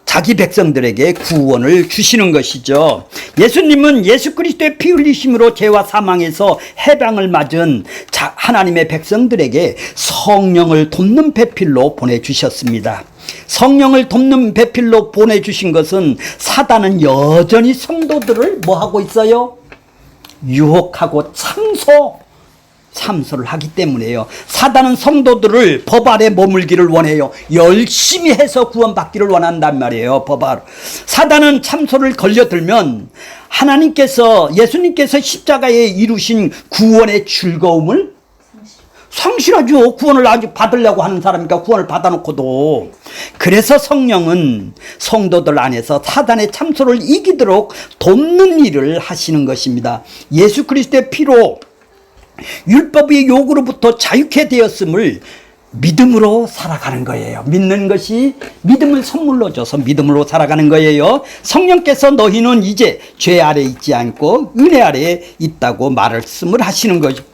자기 백성들에게 구원을 주시는 것이죠. 예수님은 예수 그리스도의 피 흘리심으로 죄와 사망에서 해방을 맞은 하나님의 백성들에게 성령을 돕는 배필로 보내주셨습니다. 성령을 돕는 배필로 보내주신 것은 사단은 여전히 성도들을 뭐하고 있어요? 유혹하고 참소를 하기 때문에요. 사단은 성도들을 법 아래 머물기를 원해요. 열심히 해서 구원받기를 원한단 말이에요. 법 아래. 사단은 참소를 걸려들면 하나님께서, 예수님께서 십자가에 이루신 구원의 즐거움을 상실하죠. 구원을 아직 받으려고 하는 사람이니까 구원을 받아놓고도. 그래서 성령은 성도들 안에서 사단의 참소를 이기도록 돕는 일을 하시는 것입니다. 예수 그리스도의 피로 율법의 요구로부터 자유케 되었음을 믿음으로 살아가는 거예요. 믿는 것이 믿음을 선물로 줘서 믿음으로 살아가는 거예요. 성령께서 너희는 이제 죄 아래 있지 않고 은혜 아래 있다고 말씀을 하시는 거죠.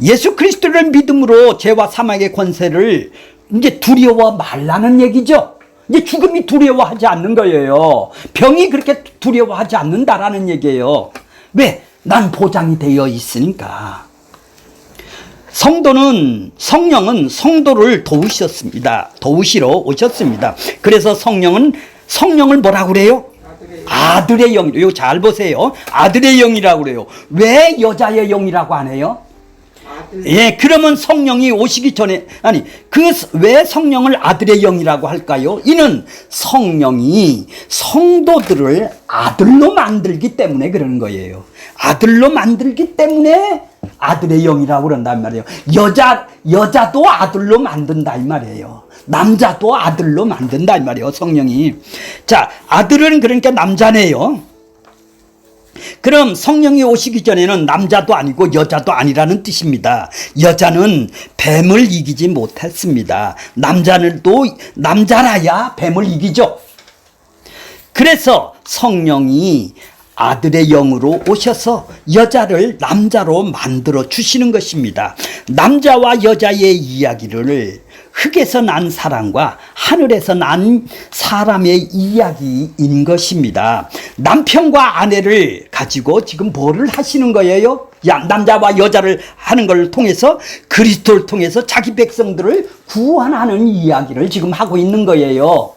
예수 그리스도를 믿음으로 죄와 사망의 권세를 이제 두려워 말라는 얘기죠. 이제 죽음이 두려워하지 않는 거예요. 병이 그렇게 두려워하지 않는다라는 얘기예요. 왜? 난 보장이 되어 있으니까. 성령은 성도를 도우시러 오셨습니다. 그래서 성령을 뭐라고 그래요? 아들의 영. 이거 잘 보세요. 아들의 영이라고 그래요. 왜 여자의 영이라고 안 해요? 예, 그러면 성령이 오시기 전에, 왜 성령을 아들의 영이라고 할까요? 이는 성령이 성도들을 아들로 만들기 때문에 그러는 거예요. 아들로 만들기 때문에 아들의 영이라고 그런단 말이에요. 여자도 아들로 만든다 이 말이에요. 남자도 아들로 만든다 이 말이에요. 성령이. 자, 아들은 그러니까 남자네요. 그럼 성령이 오시기 전에는 남자도 아니고 여자도 아니라는 뜻입니다. 여자는 뱀을 이기지 못했습니다. 남자라야 뱀을 이기죠. 그래서 성령이 아들의 영으로 오셔서 여자를 남자로 만들어 주시는 것입니다. 남자와 여자의 이야기를 흙에서 난 사람과 하늘에서 난 사람의 이야기인 것입니다. 남편과 아내를 가지고 지금 뭐를 하시는 거예요? 남자와 여자를 하는 걸 통해서 그리스도를 통해서 자기 백성들을 구원하는 이야기를 지금 하고 있는 거예요.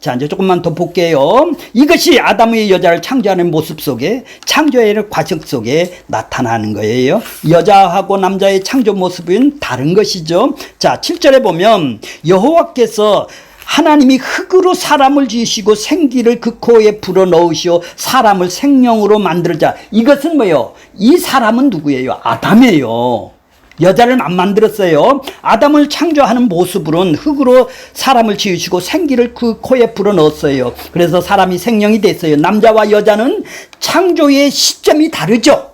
자, 이제 조금만 더 볼게요. 이것이 아담의 여자를 창조하는 모습 속에, 창조의 과정 속에 나타나는 거예요. 여자하고 남자의 창조 모습은 다른 것이죠. 자, 7절에 보면 여호와께서 하나님이 흙으로 사람을 지으시고 생기를 그 코에 불어넣으시어 사람을 생명으로 만들자. 이것은 뭐예요? 이 사람은 누구예요? 아담이에요. 여자를 안 만들었어요. 아담을 창조하는 모습으로는 흙으로 사람을 지으시고 생기를 그 코에 불어넣었어요. 그래서 사람이 생명이 됐어요. 남자와 여자는 창조의 시점이 다르죠.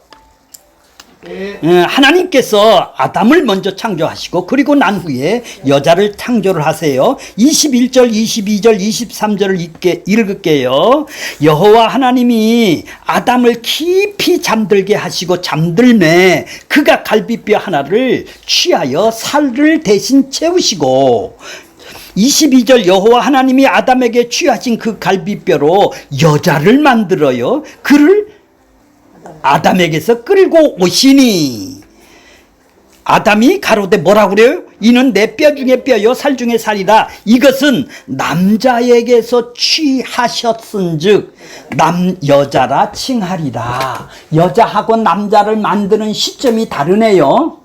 하나님께서 아담을 먼저 창조하시고 그리고 난 후에 여자를 창조를 하세요. 21절, 22절, 23절을 읽을게요. 여호와 하나님이 아담을 깊이 잠들게 하시고 잠들매 그가 갈비뼈 하나를 취하여 살을 대신 채우시고 22절 여호와 하나님이 아담에게 취하신 그 갈비뼈로 여자를 만들어요. 그를 아담에게서 끌고 오시니 아담이 가로되 뭐라고 그래요? 이는 내 뼈 중에 뼈요 살 중에 살이라. 이것은 남자에게서 취하셨은즉 여자라 칭하리라. 여자하고 남자를 만드는 시점이 다르네요.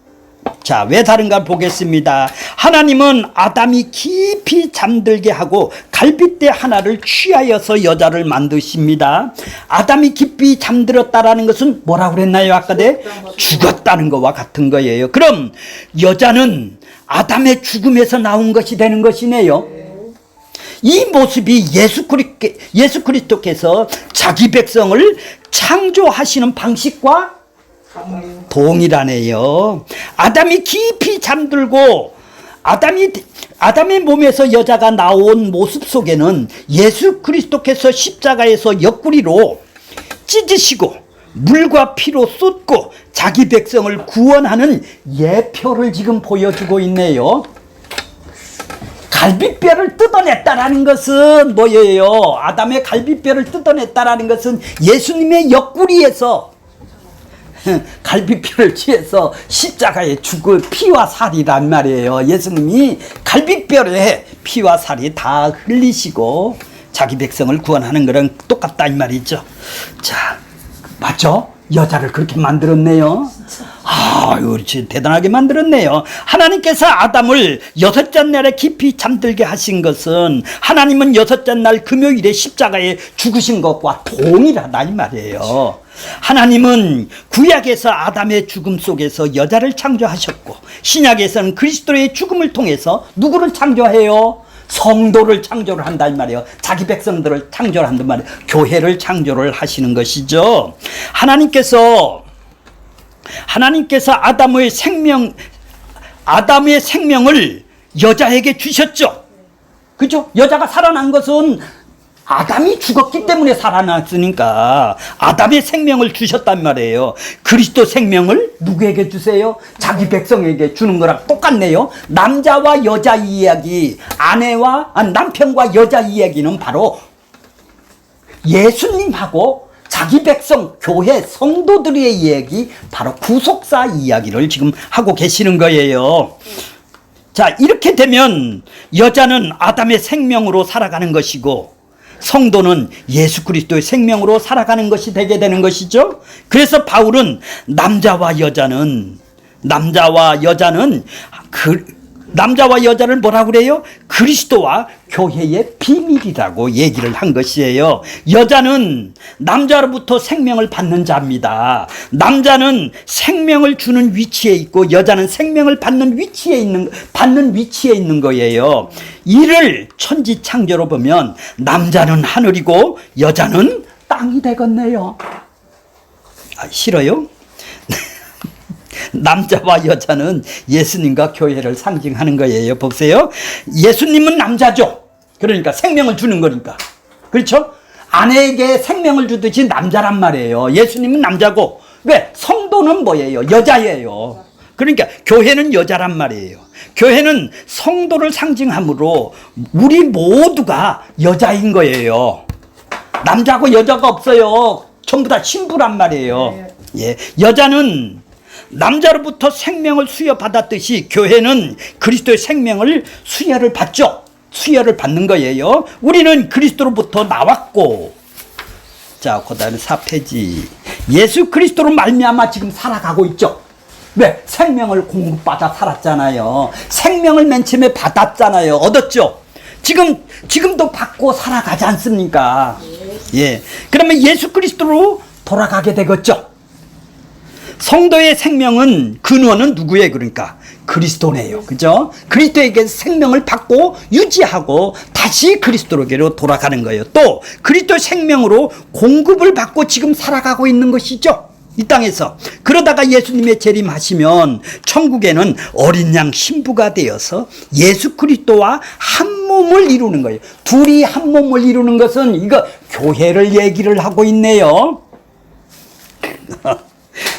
자, 왜 다른가 보겠습니다. 하나님은 아담이 깊이 잠들게 하고 갈빗대 하나를 취하여서 여자를 만드십니다. 아담이 깊이 잠들었다라는 것은 뭐라고 그랬나요? 아까 죽었다는 것과 같은 거예요. 그럼 여자는 아담의 죽음에서 나온 것이 되는 것이네요. 이 모습이 예수 그리스도께서 자기 백성을 창조하시는 방식과 동일하네요. 아담이 깊이 잠들고 아담의 몸에서 여자가 나온 모습 속에는 예수 그리스도께서 십자가에서 옆구리로 찢으시고 물과 피로 쏟고 자기 백성을 구원하는 예표를 지금 보여주고 있네요. 갈비뼈를 뜯어냈다라는 것은 뭐예요? 아담의 갈비뼈를 뜯어냈다라는 것은 예수님의 옆구리에서 갈비뼈를 취해서 십자가에 죽을 피와 살이란 말이에요. 예수님이 갈비뼈에 피와 살이 다 흘리시고 자기 백성을 구원하는 거랑 똑같다 이 말이죠. 자, 맞죠? 여자를 그렇게 만들었네요. 그렇지, 대단하게 만들었네요. 하나님께서 아담을 여섯째 날에 깊이 잠들게 하신 것은 하나님은 여섯째 날 금요일에 십자가에 죽으신 것과 동일하다 이 말이에요. 하나님은 구약에서 아담의 죽음 속에서 여자를 창조하셨고 신약에서는 그리스도의 죽음을 통해서 누구를 창조해요? 성도를 창조를 한다 이 말이에요. 자기 백성들을 창조를 한단 말이에요. 교회를 창조를 하시는 것이죠. 하나님께서 아담의 생명을 여자에게 주셨죠. 그죠? 여자가 살아난 것은 아담이 죽었기 때문에 살아났으니까 아담의 생명을 주셨단 말이에요. 그리스도 생명을 누구에게 주세요? 자기 백성에게 주는 거랑 똑같네요. 남자와 여자 이야기, 남편과 여자 이야기는 바로 예수님하고 자기 백성, 교회, 성도들의 이야기, 바로 구속사 이야기를 지금 하고 계시는 거예요. 자, 이렇게 되면 여자는 아담의 생명으로 살아가는 것이고 성도는 예수 그리스도의 생명으로 살아가는 것이 되게 되는 것이죠. 그래서 바울은 남자와 여자를 뭐라고 그래요? 그리스도와 교회의 비밀이라고 얘기를 한 것이에요. 여자는 남자로부터 생명을 받는 자입니다. 남자는 생명을 주는 위치에 있고 여자는 생명을 받는 위치에 있는 거예요. 이를 천지 창조로 보면 남자는 하늘이고 여자는 땅이 되겠네요. 싫어요? 남자와 여자는 예수님과 교회를 상징하는 거예요. 보세요. 예수님은 남자죠. 그러니까 생명을 주는 거니까. 그렇죠? 아내에게 생명을 주듯이 남자란 말이에요. 예수님은 남자고. 왜? 성도는 뭐예요? 여자예요. 그러니까 교회는 여자란 말이에요. 교회는 성도를 상징하므로 우리 모두가 여자인 거예요. 남자고 여자가 없어요. 전부 다 신부란 말이에요. 예. 여자는 남자로부터 생명을 수여받았듯이 교회는 그리스도의 생명을 수여를 받죠. 수여를 받는 거예요. 우리는 그리스도로부터 나왔고, 자, 그 다음에 4페이지. 예수 그리스도로 말미암아 지금 살아가고 있죠. 왜? 생명을 공급받아 살았잖아요. 생명을 맨 처음에 받았잖아요. 얻었죠. 지금도 받고 살아가지 않습니까? 예. 그러면 예수 그리스도로 돌아가게 되겠죠. 성도의 생명은 근원은 누구예요? 그러니까 그리스도네요. 그죠? 그리스도에게 생명을 받고 유지하고 다시 그리스도에게로 돌아가는 거예요. 또 그리스도 생명으로 공급을 받고 지금 살아가고 있는 것이죠. 이 땅에서. 그러다가 예수님의 재림하시면 천국에는 어린 양 신부가 되어서 예수 그리스도와 한 몸을 이루는 거예요. 둘이 한 몸을 이루는 것은 이거 교회를 얘기를 하고 있네요.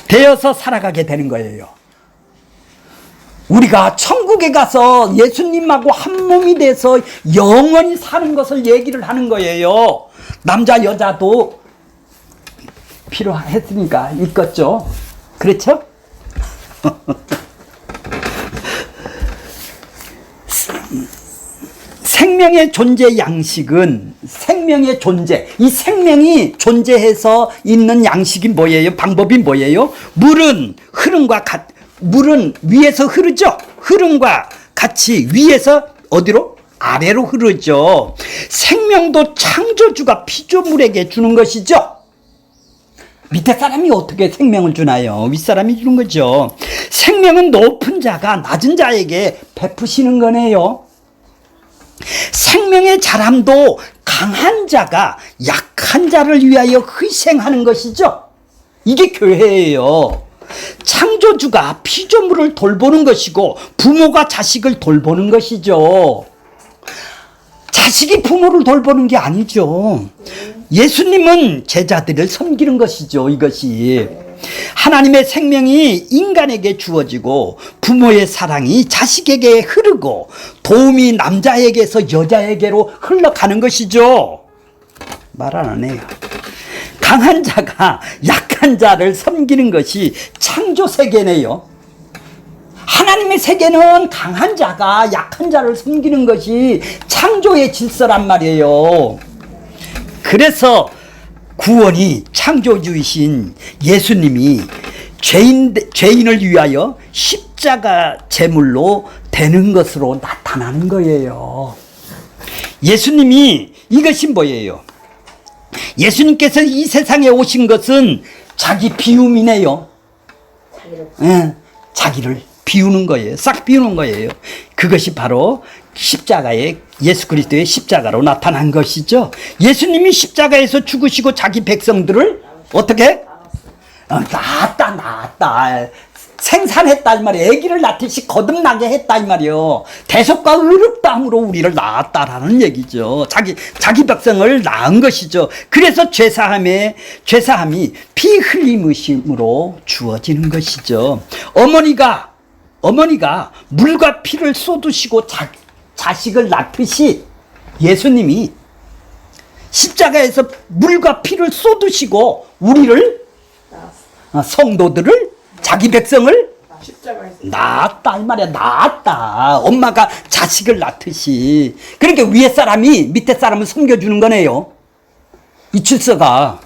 되어서 살아가게 되는 거예요. 우리가 천국에 가서 예수님하고 한 몸이 돼서 영원히 사는 것을 얘기를 하는 거예요. 남자 여자도 필요했으니까 있겠죠. 그렇죠? 생명의 존재 양식은 생명의 존재, 이 생명이 존재해서 있는 양식이 뭐예요? 방법이 뭐예요? 물은 물은 위에서 흐르죠. 흐름과 같이 위에서 어디로? 아래로 흐르죠. 생명도 창조주가 피조물에게 주는 것이죠. 밑에 사람이 어떻게 생명을 주나요? 윗사람이 주는 거죠. 생명은 높은 자가 낮은 자에게 베푸시는 거네요. 생명의 자람도 강한 자가 약한 자를 위하여 희생하는 것이죠. 이게 교회예요. 창조주가 피조물을 돌보는 것이고 부모가 자식을 돌보는 것이죠. 자식이 부모를 돌보는 게 아니죠. 예수님은 제자들을 섬기는 것이죠. 이것이 하나님의 생명이 인간에게 주어지고 부모의 사랑이 자식에게 흐르고 도움이 남자에게서 여자에게로 흘러가는 것이죠. 말 안 하네요. 강한 자가 약한 자를 섬기는 것이 창조 세계네요. 하나님의 세계는 강한 자가 약한 자를 섬기는 것이 창조의 질서란 말이에요. 그래서 구원이 창조주이신 예수님이 죄인을 위하여 십자가 제물로 되는 것으로 나타나는 거예요. 예수님이 이것이 뭐예요? 예수님께서 이 세상에 오신 것은 자기 비움이네요. 자기를 비우는 거예요. 싹 비우는 거예요. 그것이 바로 십자가의 예수 그리스도의 십자가로 나타난 것이죠. 예수님이 십자가에서 죽으시고 자기 백성들을 어떻게? 낳았다. 생산했다 이 말이에요. 아기를 낳듯이 거듭나게 했다 이 말이에요. 대속과 의롭다함으로 우리를 낳았다라는 얘기죠. 자기 백성을 낳은 것이죠. 그래서 죄사함이 피 흘림으로 주어지는 것이죠. 어머니가 물과 피를 쏟으시고 자식을 낳듯이 예수님이 십자가에서 물과 피를 쏟으시고 우리를 성도들을 자기 백성을 낳았다 이 말이야. 낳았다. 엄마가 자식을 낳듯이. 그러니까 위에 사람이 밑에 사람을 섬겨주는 거네요. 이 질서가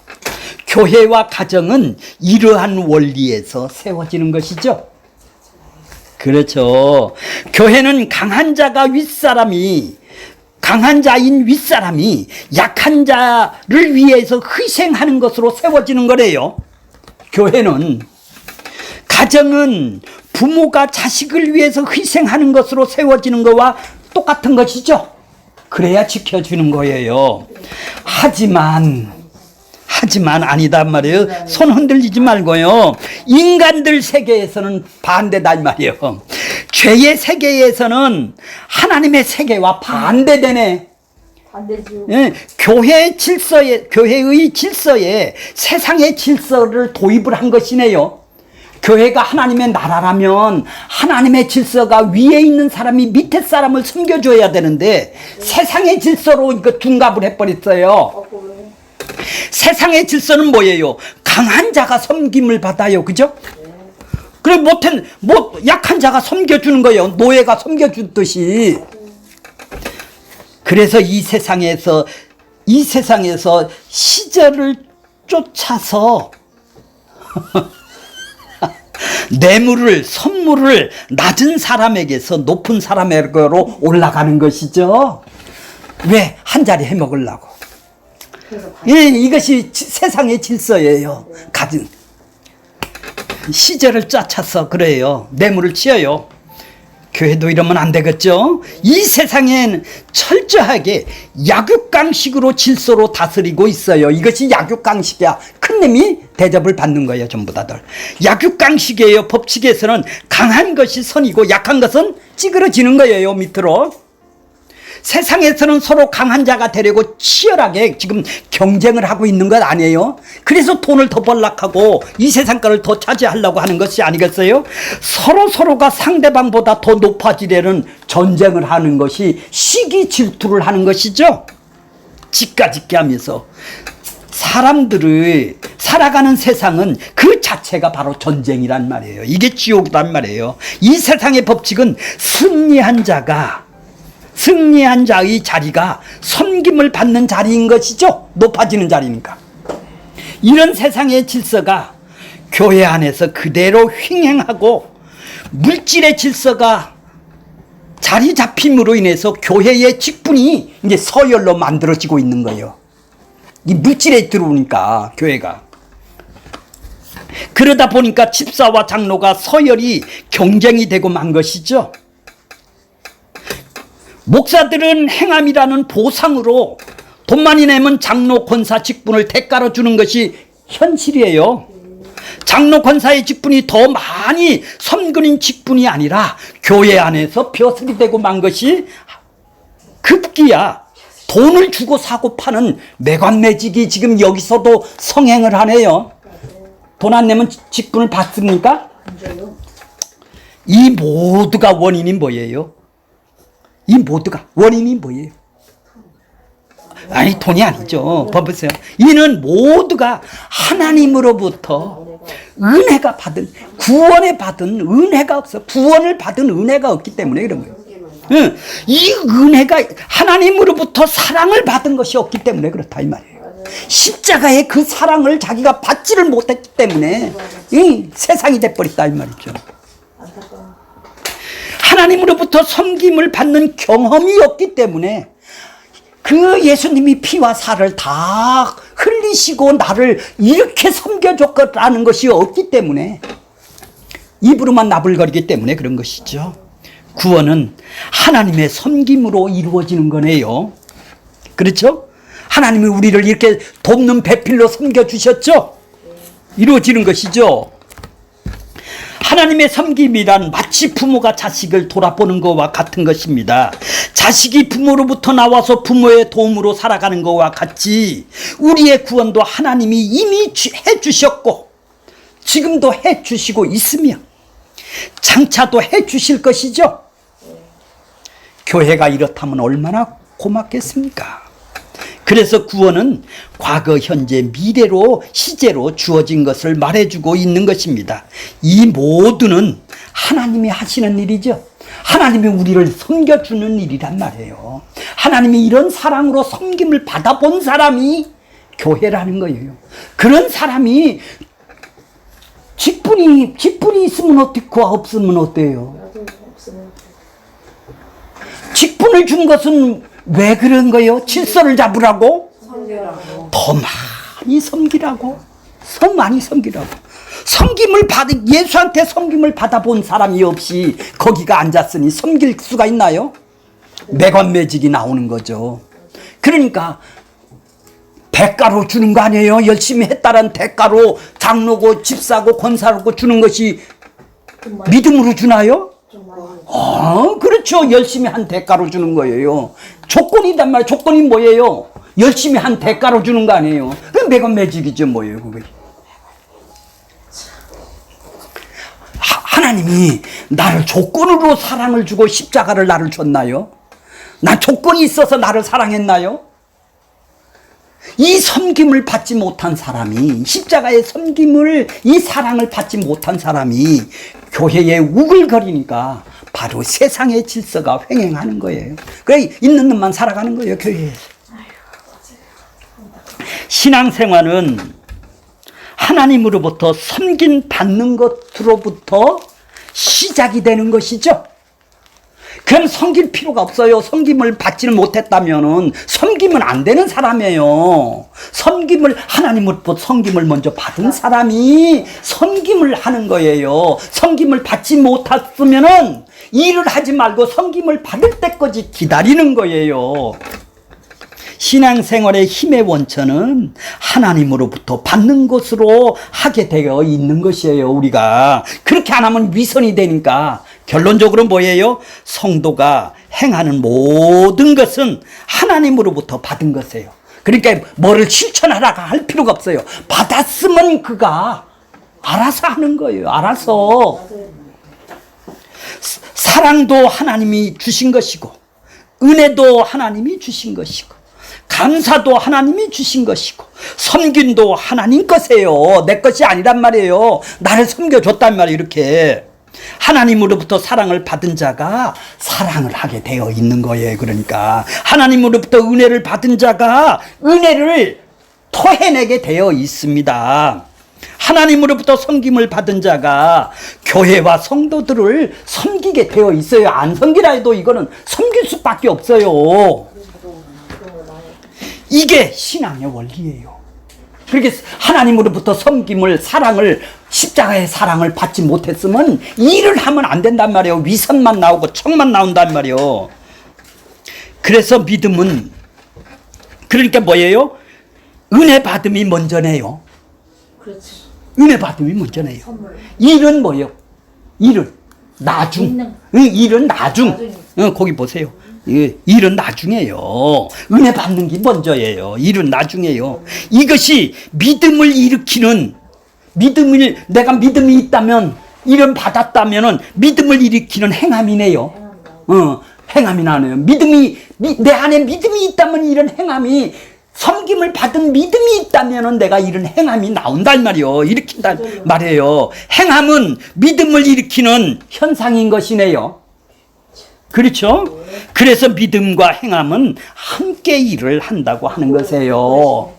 교회와 가정은 이러한 원리에서 세워지는 것이죠. 그렇죠. 교회는 강한 자인 윗사람이 약한 자를 위해서 희생하는 것으로 세워지는 거래요. 교회는 가정은 부모가 자식을 위해서 희생하는 것으로 세워지는 것과 똑같은 것이죠. 그래야 지켜주는 거예요. 하지만 아니단 말이에요. 손 흔들리지 말고요. 인간들 세계에서는 반대다 이 말이에요. 죄의 세계에서는 하나님의 세계와 반대되네. 반대죠. 예, 교회의 질서에 세상의 질서를 도입을 한 것이네요. 교회가 하나님의 나라라면 하나님의 질서가 위에 있는 사람이 밑에 사람을 섬겨줘야 되는데 세상의 질서로 이거 둔갑을 해버렸어요. 세상의 질서는 뭐예요? 강한 자가 섬김을 받아요. 그죠? 그래 약한 자가 섬겨주는 거예요. 노예가 섬겨주듯이. 그래서 이 세상에서 시절을 쫓아서 선물을 낮은 사람에게서 높은 사람에게로 올라가는 것이죠. 왜? 한 자리 해먹으려고. 이것이 세상의 질서예요. 가진 시절을 쫓아서 그래요. 뇌물을 치어요. 교회도 이러면 안 되겠죠. 이 세상엔 철저하게 약육강식으로 질서로 다스리고 있어요. 이것이 약육강식이야. 큰 놈이 대접을 받는 거예요. 전부 다들 약육강식이에요. 법칙에서는 강한 것이 선이고 약한 것은 찌그러지는 거예요. 밑으로. 세상에서는 서로 강한 자가 되려고 치열하게 지금 경쟁을 하고 있는 것 아니에요? 그래서 돈을 더 벌락하고 이 세상 거를 더 차지하려고 하는 것이 아니겠어요? 서로가 상대방보다 더 높아지려는 전쟁을 하는 것이 시기 질투를 하는 것이죠. 지까짓게 하면서 사람들의 살아가는 세상은 그 자체가 바로 전쟁이란 말이에요. 이게 지옥이란 말이에요. 이 세상의 법칙은 승리한 자의 자리가 섬김을 받는 자리인 것이죠. 높아지는 자리니까. 이런 세상의 질서가 교회 안에서 그대로 횡행하고 물질의 질서가 자리 잡힘으로 인해서 교회의 직분이 이제 서열로 만들어지고 있는 거예요. 이 물질에 들어오니까 교회가. 그러다 보니까 집사와 장로가 서열이 경쟁이 되고 만 것이죠. 목사들은 행함이라는 보상으로 돈 많이 내면 장로 권사 직분을 대가로 주는 것이 현실이에요. 장로 권사의 직분이 더 많이 섬기는 직분이 아니라 교회 안에서 벼슬이 되고 만 것이 급기야 돈을 주고 사고 파는 매관매직이 지금 여기서도 성행을 하네요. 돈 안 내면 직분을 받습니까? 이 모두가 원인이 뭐예요? 이 모두가 원인이 뭐예요? 아니 돈이 아니죠. 봐보세요. 이는 모두가 하나님으로부터 은혜가 받은 구원에 받은 은혜가 없어. 구원을 받은 은혜가 없기 때문에 그런 거예요. 이 은혜가 하나님으로부터 사랑을 받은 것이 없기 때문에 그렇다 이 말이에요. 십자가의 그 사랑을 자기가 받지를 못했기 때문에 이 세상이 돼버렸다 이 말이죠. 하나님으로부터 섬김을 받는 경험이 없기 때문에 그 예수님이 피와 살을 다 흘리시고 나를 이렇게 섬겨줬다는 것이 없기 때문에 입으로만 나불거리기 때문에 그런 것이죠. 구원은 하나님의 섬김으로 이루어지는 거네요. 그렇죠? 하나님이 우리를 이렇게 돕는 배필로 섬겨주셨죠? 이루어지는 것이죠. 하나님의 섬김이란 마치 부모가 자식을 돌아보는 것과 같은 것입니다. 자식이 부모로부터 나와서 부모의 도움으로 살아가는 것과 같이 우리의 구원도 하나님이 이미 해주셨고 지금도 해주시고 있으며 장차도 해주실 것이죠. 교회가 이렇다면 얼마나 고맙겠습니까? 그래서 구원은 과거, 현재, 미래로 시제로 주어진 것을 말해주고 있는 것입니다. 이 모두는 하나님이 하시는 일이죠. 하나님이 우리를 섬겨주는 일이란 말이에요. 하나님이 이런 사랑으로 섬김을 받아본 사람이 교회라는 거예요. 그런 사람이 직분이 있으면 어떻고 없으면 어때요? 직분을 준 것은 왜 그런 거예요? 질서를 잡으라고? 더 많이 섬기라고? 더 많이 섬기라고. 예수한테 섬김을 받아본 사람이 없이 거기가 앉았으니 섬길 수가 있나요? 매관매직이 나오는 거죠. 그러니까 대가로 주는 거 아니에요? 열심히 했다는 대가로 장로고 집사고 권사고 주는 것이 믿음으로 주나요? 그렇죠. 열심히 한 대가로 주는 거예요. 조건이단 말이에요. 조건이 뭐예요? 열심히 한 대가로 주는 거 아니에요. 그 매관매직이죠. 뭐예요 그게. 하나님이 나를 조건으로 사랑을 주고 십자가를 나를 줬나요? 난 조건이 있어서 나를 사랑했나요? 이 섬김을 받지 못한 사람이, 십자가의 섬김을, 이 사랑을 받지 못한 사람이 교회에 우글거리니까 바로 세상의 질서가 횡행하는 거예요. 그래 있는 놈만 살아가는 거예요. 교회에서. 신앙생활은 하나님으로부터 섬김 받는 것으로부터 시작이 되는 것이죠. 그럼 섬길 필요가 없어요. 섬김을 받지는 못했다면은 섬기면 안 되는 사람이에요. 하나님으로부터 섬김을 먼저 받은 사람이 섬김을 하는 거예요. 섬김을 받지 못했으면은 일을 하지 말고 섬김을 받을 때까지 기다리는 거예요. 신앙생활의 힘의 원천은 하나님으로부터 받는 것으로 하게 되어 있는 것이에요. 우리가 그렇게 안 하면 위선이 되니까 결론적으로 뭐예요? 성도가 행하는 모든 것은 하나님으로부터 받은 것이에요. 그러니까 뭐를 실천하라고 할 필요가 없어요. 받았으면 그가 알아서 하는 거예요. 알아서. 사랑도 하나님이 주신 것이고 은혜도 하나님이 주신 것이고 감사도 하나님이 주신 것이고 섬김도 하나님 것이에요. 내 것이 아니란 말이에요. 나를 섬겨줬단 말이에요. 이렇게 하나님으로부터 사랑을 받은 자가 사랑을 하게 되어 있는 거예요. 그러니까 하나님으로부터 은혜를 받은 자가 은혜를 토해내게 되어 있습니다. 하나님으로부터 섬김을 받은 자가 교회와 성도들을 섬기게 되어 있어요. 안 섬기라 해도 이거는 섬길 수밖에 없어요. 이게 신앙의 원리예요. 그렇게 하나님으로부터 섬김을, 사랑을, 십자가의 사랑을 받지 못했으면 일을 하면 안 된단 말이에요. 위선만 나오고 척만 나온단 말이에요. 그래서 믿음은 그러니까 뭐예요? 은혜 받음이 먼저네요. 그렇지. 은혜 받음이 먼저네요. 선물. 일은 뭐예요? 일은 나중. 있는. 일은 나중. 나중에. 거기 보세요. 일은 나중이에요. 은혜 받는 게 먼저예요. 일은 나중이에요. 이것이 믿음을 일으키는, 내가 믿음이 있다면, 일은 받았다면은 믿음을 일으키는 행함이네요. 행함이 나네요. 내 안에 믿음이 있다면 이런 행함이, 섬김을 받은 믿음이 있다면은 내가 이런 행함이 나온단 말이요. 일으킨단 말이에요. 행함은 믿음을 일으키는 현상인 것이네요. 그렇죠? 그래서 믿음과 행함은 함께 일을 한다고 하는 것이에요.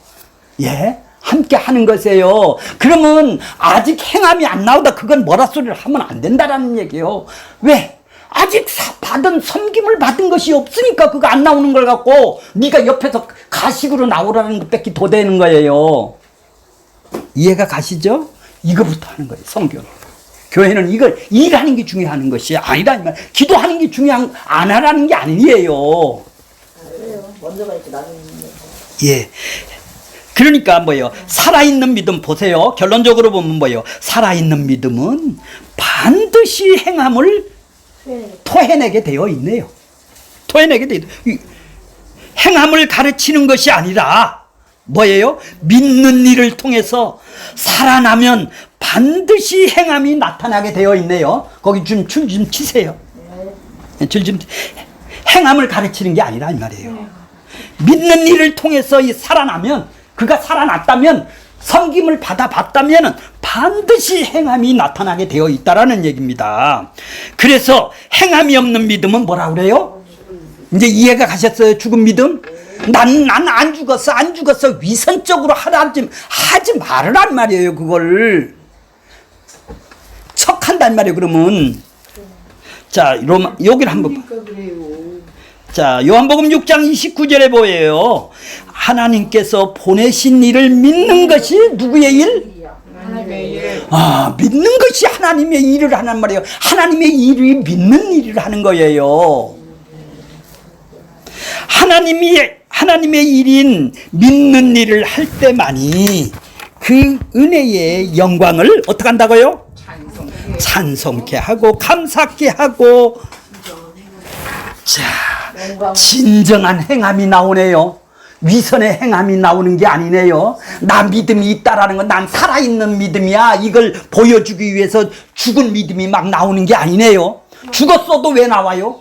예? 함께 하는 것이에요. 그러면 아직 행함이 안 나오다. 그건 뭐라 소리를 하면 안 된다라는 얘기예요. 왜? 아직 섬김을 받은 것이 없으니까 그거 안 나오는 걸 갖고 네가 옆에서 가식으로 나오라는 것밖에 더 되는 거예요. 이해가 가시죠? 이거부터 하는 거예요. 성경. 교회는 이걸 일하는 게 중요한 것이 아니라 기도하는 게 중요한 안 하라는 게 아니에요. 그래요. 먼저가 있고 나중에 있는 거. 예. 그러니까 뭐예요? 살아있는 믿음 보세요. 결론적으로 보면 뭐예요? 살아있는 믿음은 반드시 행함을 토해내게 되어 있네요. 토해내게 되어 있네요. 행함을 가르치는 것이 아니라 뭐예요? 믿는 일을 통해서 살아나면 반드시 행함이 나타나게 되어 있네요. 거기 줄 좀 치세요. 줄 좀. 행함을 가르치는 게 아니라 이 말이에요. 믿는 일을 통해서 살아나면, 그가 살아났다면, 섬김을 받아봤다면 반드시 행함이 나타나게 되어 있다라는 얘기입니다. 그래서 행함이 없는 믿음은 뭐라 그래요? 이제 이해가 가셨어요? 죽은 믿음? 난 안 죽었어, 안 죽었어. 위선적으로 하지 말으란 말이에요, 그걸. 척한단 말이에요, 그러면. 자, 여기를 한번. 자, 요한복음 6장 29절에 보여요. 하나님께서 보내신 일을 믿는 것이 누구의 일? 하나님의 일. 믿는 것이 하나님의 일을 하는 말이에요. 하나님의 일이 믿는 일을 하는 거예요. 하나님의 일인 믿는 일을 할 때만이 그 은혜의 영광을 어떻게 한다고요? 찬송케 하고 감사케 하고. 자, 진정한 행함이 나오네요. 위선의 행함이 나오는 게 아니네요. 나 믿음이 있다라는 건 난 살아있는 믿음이야. 이걸 보여주기 위해서 죽은 믿음이 막 나오는 게 아니네요. 죽었어도 왜 나와요?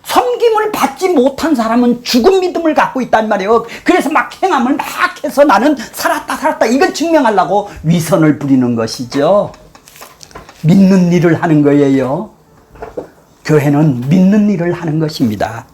섬김을 받지 못한 사람은 죽은 믿음을 갖고 있단 말이에요. 그래서 막 행함을 막 해서 나는 살았다 이걸 증명하려고 위선을 부리는 것이죠. 믿는 일을 하는 거예요. 교회는 믿는 일을 하는 것입니다.